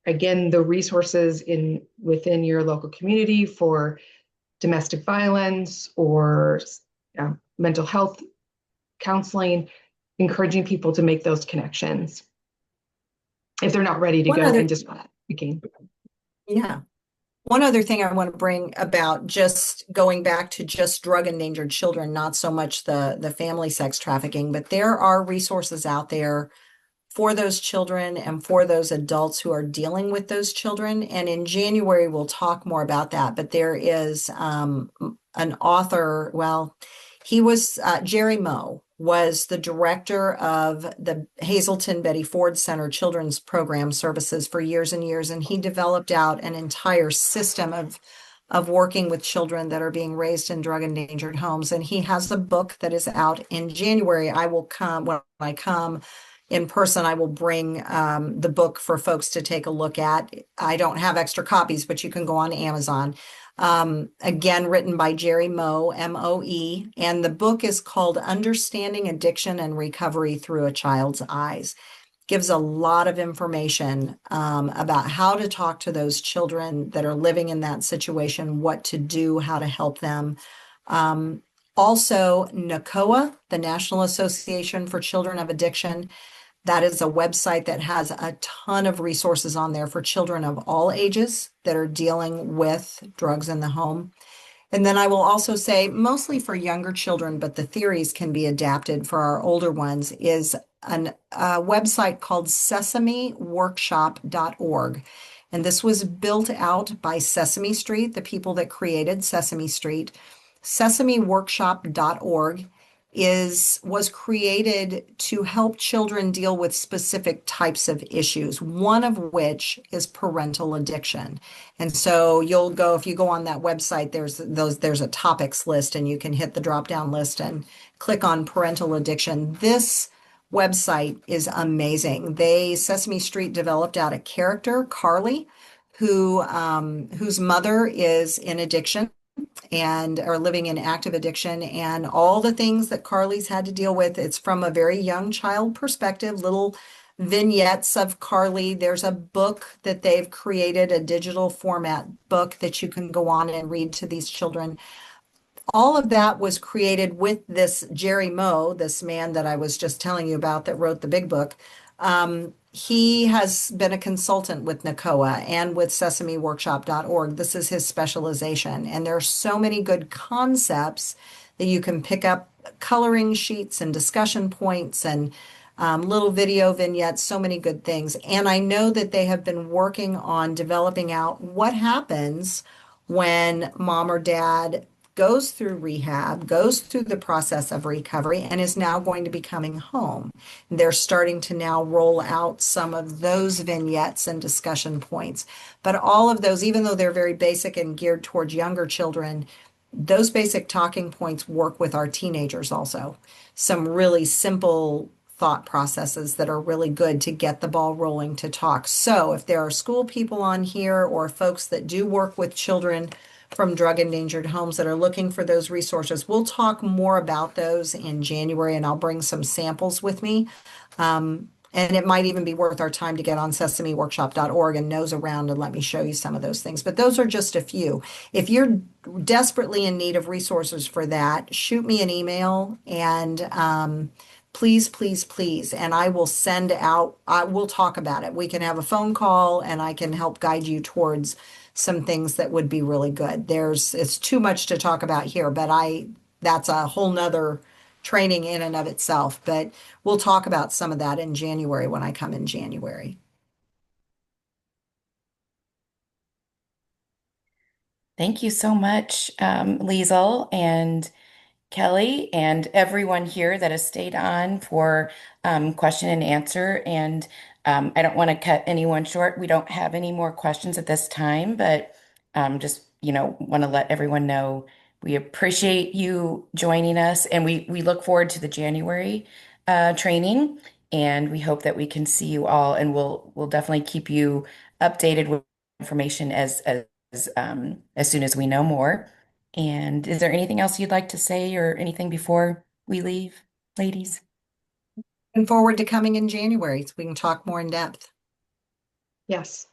again, the resources within your local community for domestic violence or mental health counseling, encouraging people to make those connections if they're not ready to go and just speaking. Yeah. One other thing I want to bring about, just going back to just drug endangered children, not so much the family sex trafficking, but there are resources out there for those children and for those adults who are dealing with those children. And in January, we'll talk more about that. But there is an author, he was, Jerry Moe was the director of the Hazelton Betty Ford Center Children's Program Services for years and years. And he developed out an entire system of working with children that are being raised in drug endangered homes. And he has a book that is out in January. When I come in person, I will bring the book for folks to take a look at. I don't have extra copies, but you can go on Amazon. Again, written by Jerry Moe, M-O-E, and the book is called Understanding Addiction and Recovery Through a Child's Eyes. Gives a lot of information about how to talk to those children that are living in that situation, what to do, how to help them. Also, NACOA, the National Association for Children of Addiction, that is a website that has a ton of resources on there for children of all ages that are dealing with drugs in the home. And then I will also say, mostly for younger children, but the theories can be adapted for our older ones, is a website called sesameworkshop.org. And this was built out by Sesame Street, the people that created Sesame Street. Sesameworkshop.org was created to help children deal with specific types of issues, one of which is parental addiction. And so if you go on that website, there's a topics list, and you can hit the drop down list and click on parental addiction. This website is amazing. Sesame Street developed out a character, Carly, whose mother is in addiction. and are living in active addiction and all the things that Carly's had to deal with. It's from a very young child perspective, little vignettes of Carly. There's a book that they've created, a digital format book that you can go on and read to these children. All of that was created with this Jerry Moe, this man that I was just telling you about that wrote the big book. He has been a consultant with NACOA and with sesameworkshop.org. This is his specialization. And there are so many good concepts that you can pick up coloring sheets and discussion points and little video vignettes, so many good things. And I know that they have been working on developing out what happens when mom or dad goes through rehab, goes through the process of recovery, and is now going to be coming home. They're starting to now roll out some of those vignettes and discussion points. But all of those, even though they're very basic and geared towards younger children, those basic talking points work with our teenagers also. Some really simple thought processes that are really good to get the ball rolling to talk. So if there are school people on here or folks that do work with children from drug endangered homes that are looking for those resources, we'll talk more about those in January, and I'll bring some samples with me. And it might even be worth our time to get on sesameworkshop.org and nose around and let me show you some of those things. But those are just a few. If you're desperately in need of resources for that, shoot me an email and please, please, please. And I will send out, we'll talk about it. We can have a phone call and I can help guide you towards some things that would be really good. It's too much to talk about here, but that's a whole nother training in and of itself. But we'll talk about some of that in January when I come in January. Thank you so much, Liesl and Kelly, and everyone here that has stayed on for question and answer. And I don't want to cut anyone short. We don't have any more questions at this time, but just, want to let everyone know we appreciate you joining us, and we look forward to the January training, and we hope that we can see you all, and we'll definitely keep you updated with information as soon as we know more. And is there anything else you'd like to say or anything before we leave, ladies? Looking forward to coming in January so we can talk more in depth. Yes.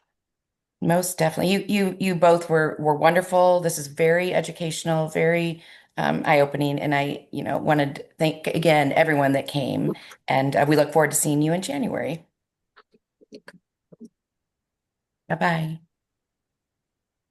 Most definitely. You both were wonderful. This is very educational, very eye-opening, and I, wanted to thank again everyone that came, and we look forward to seeing you in January. Bye-bye.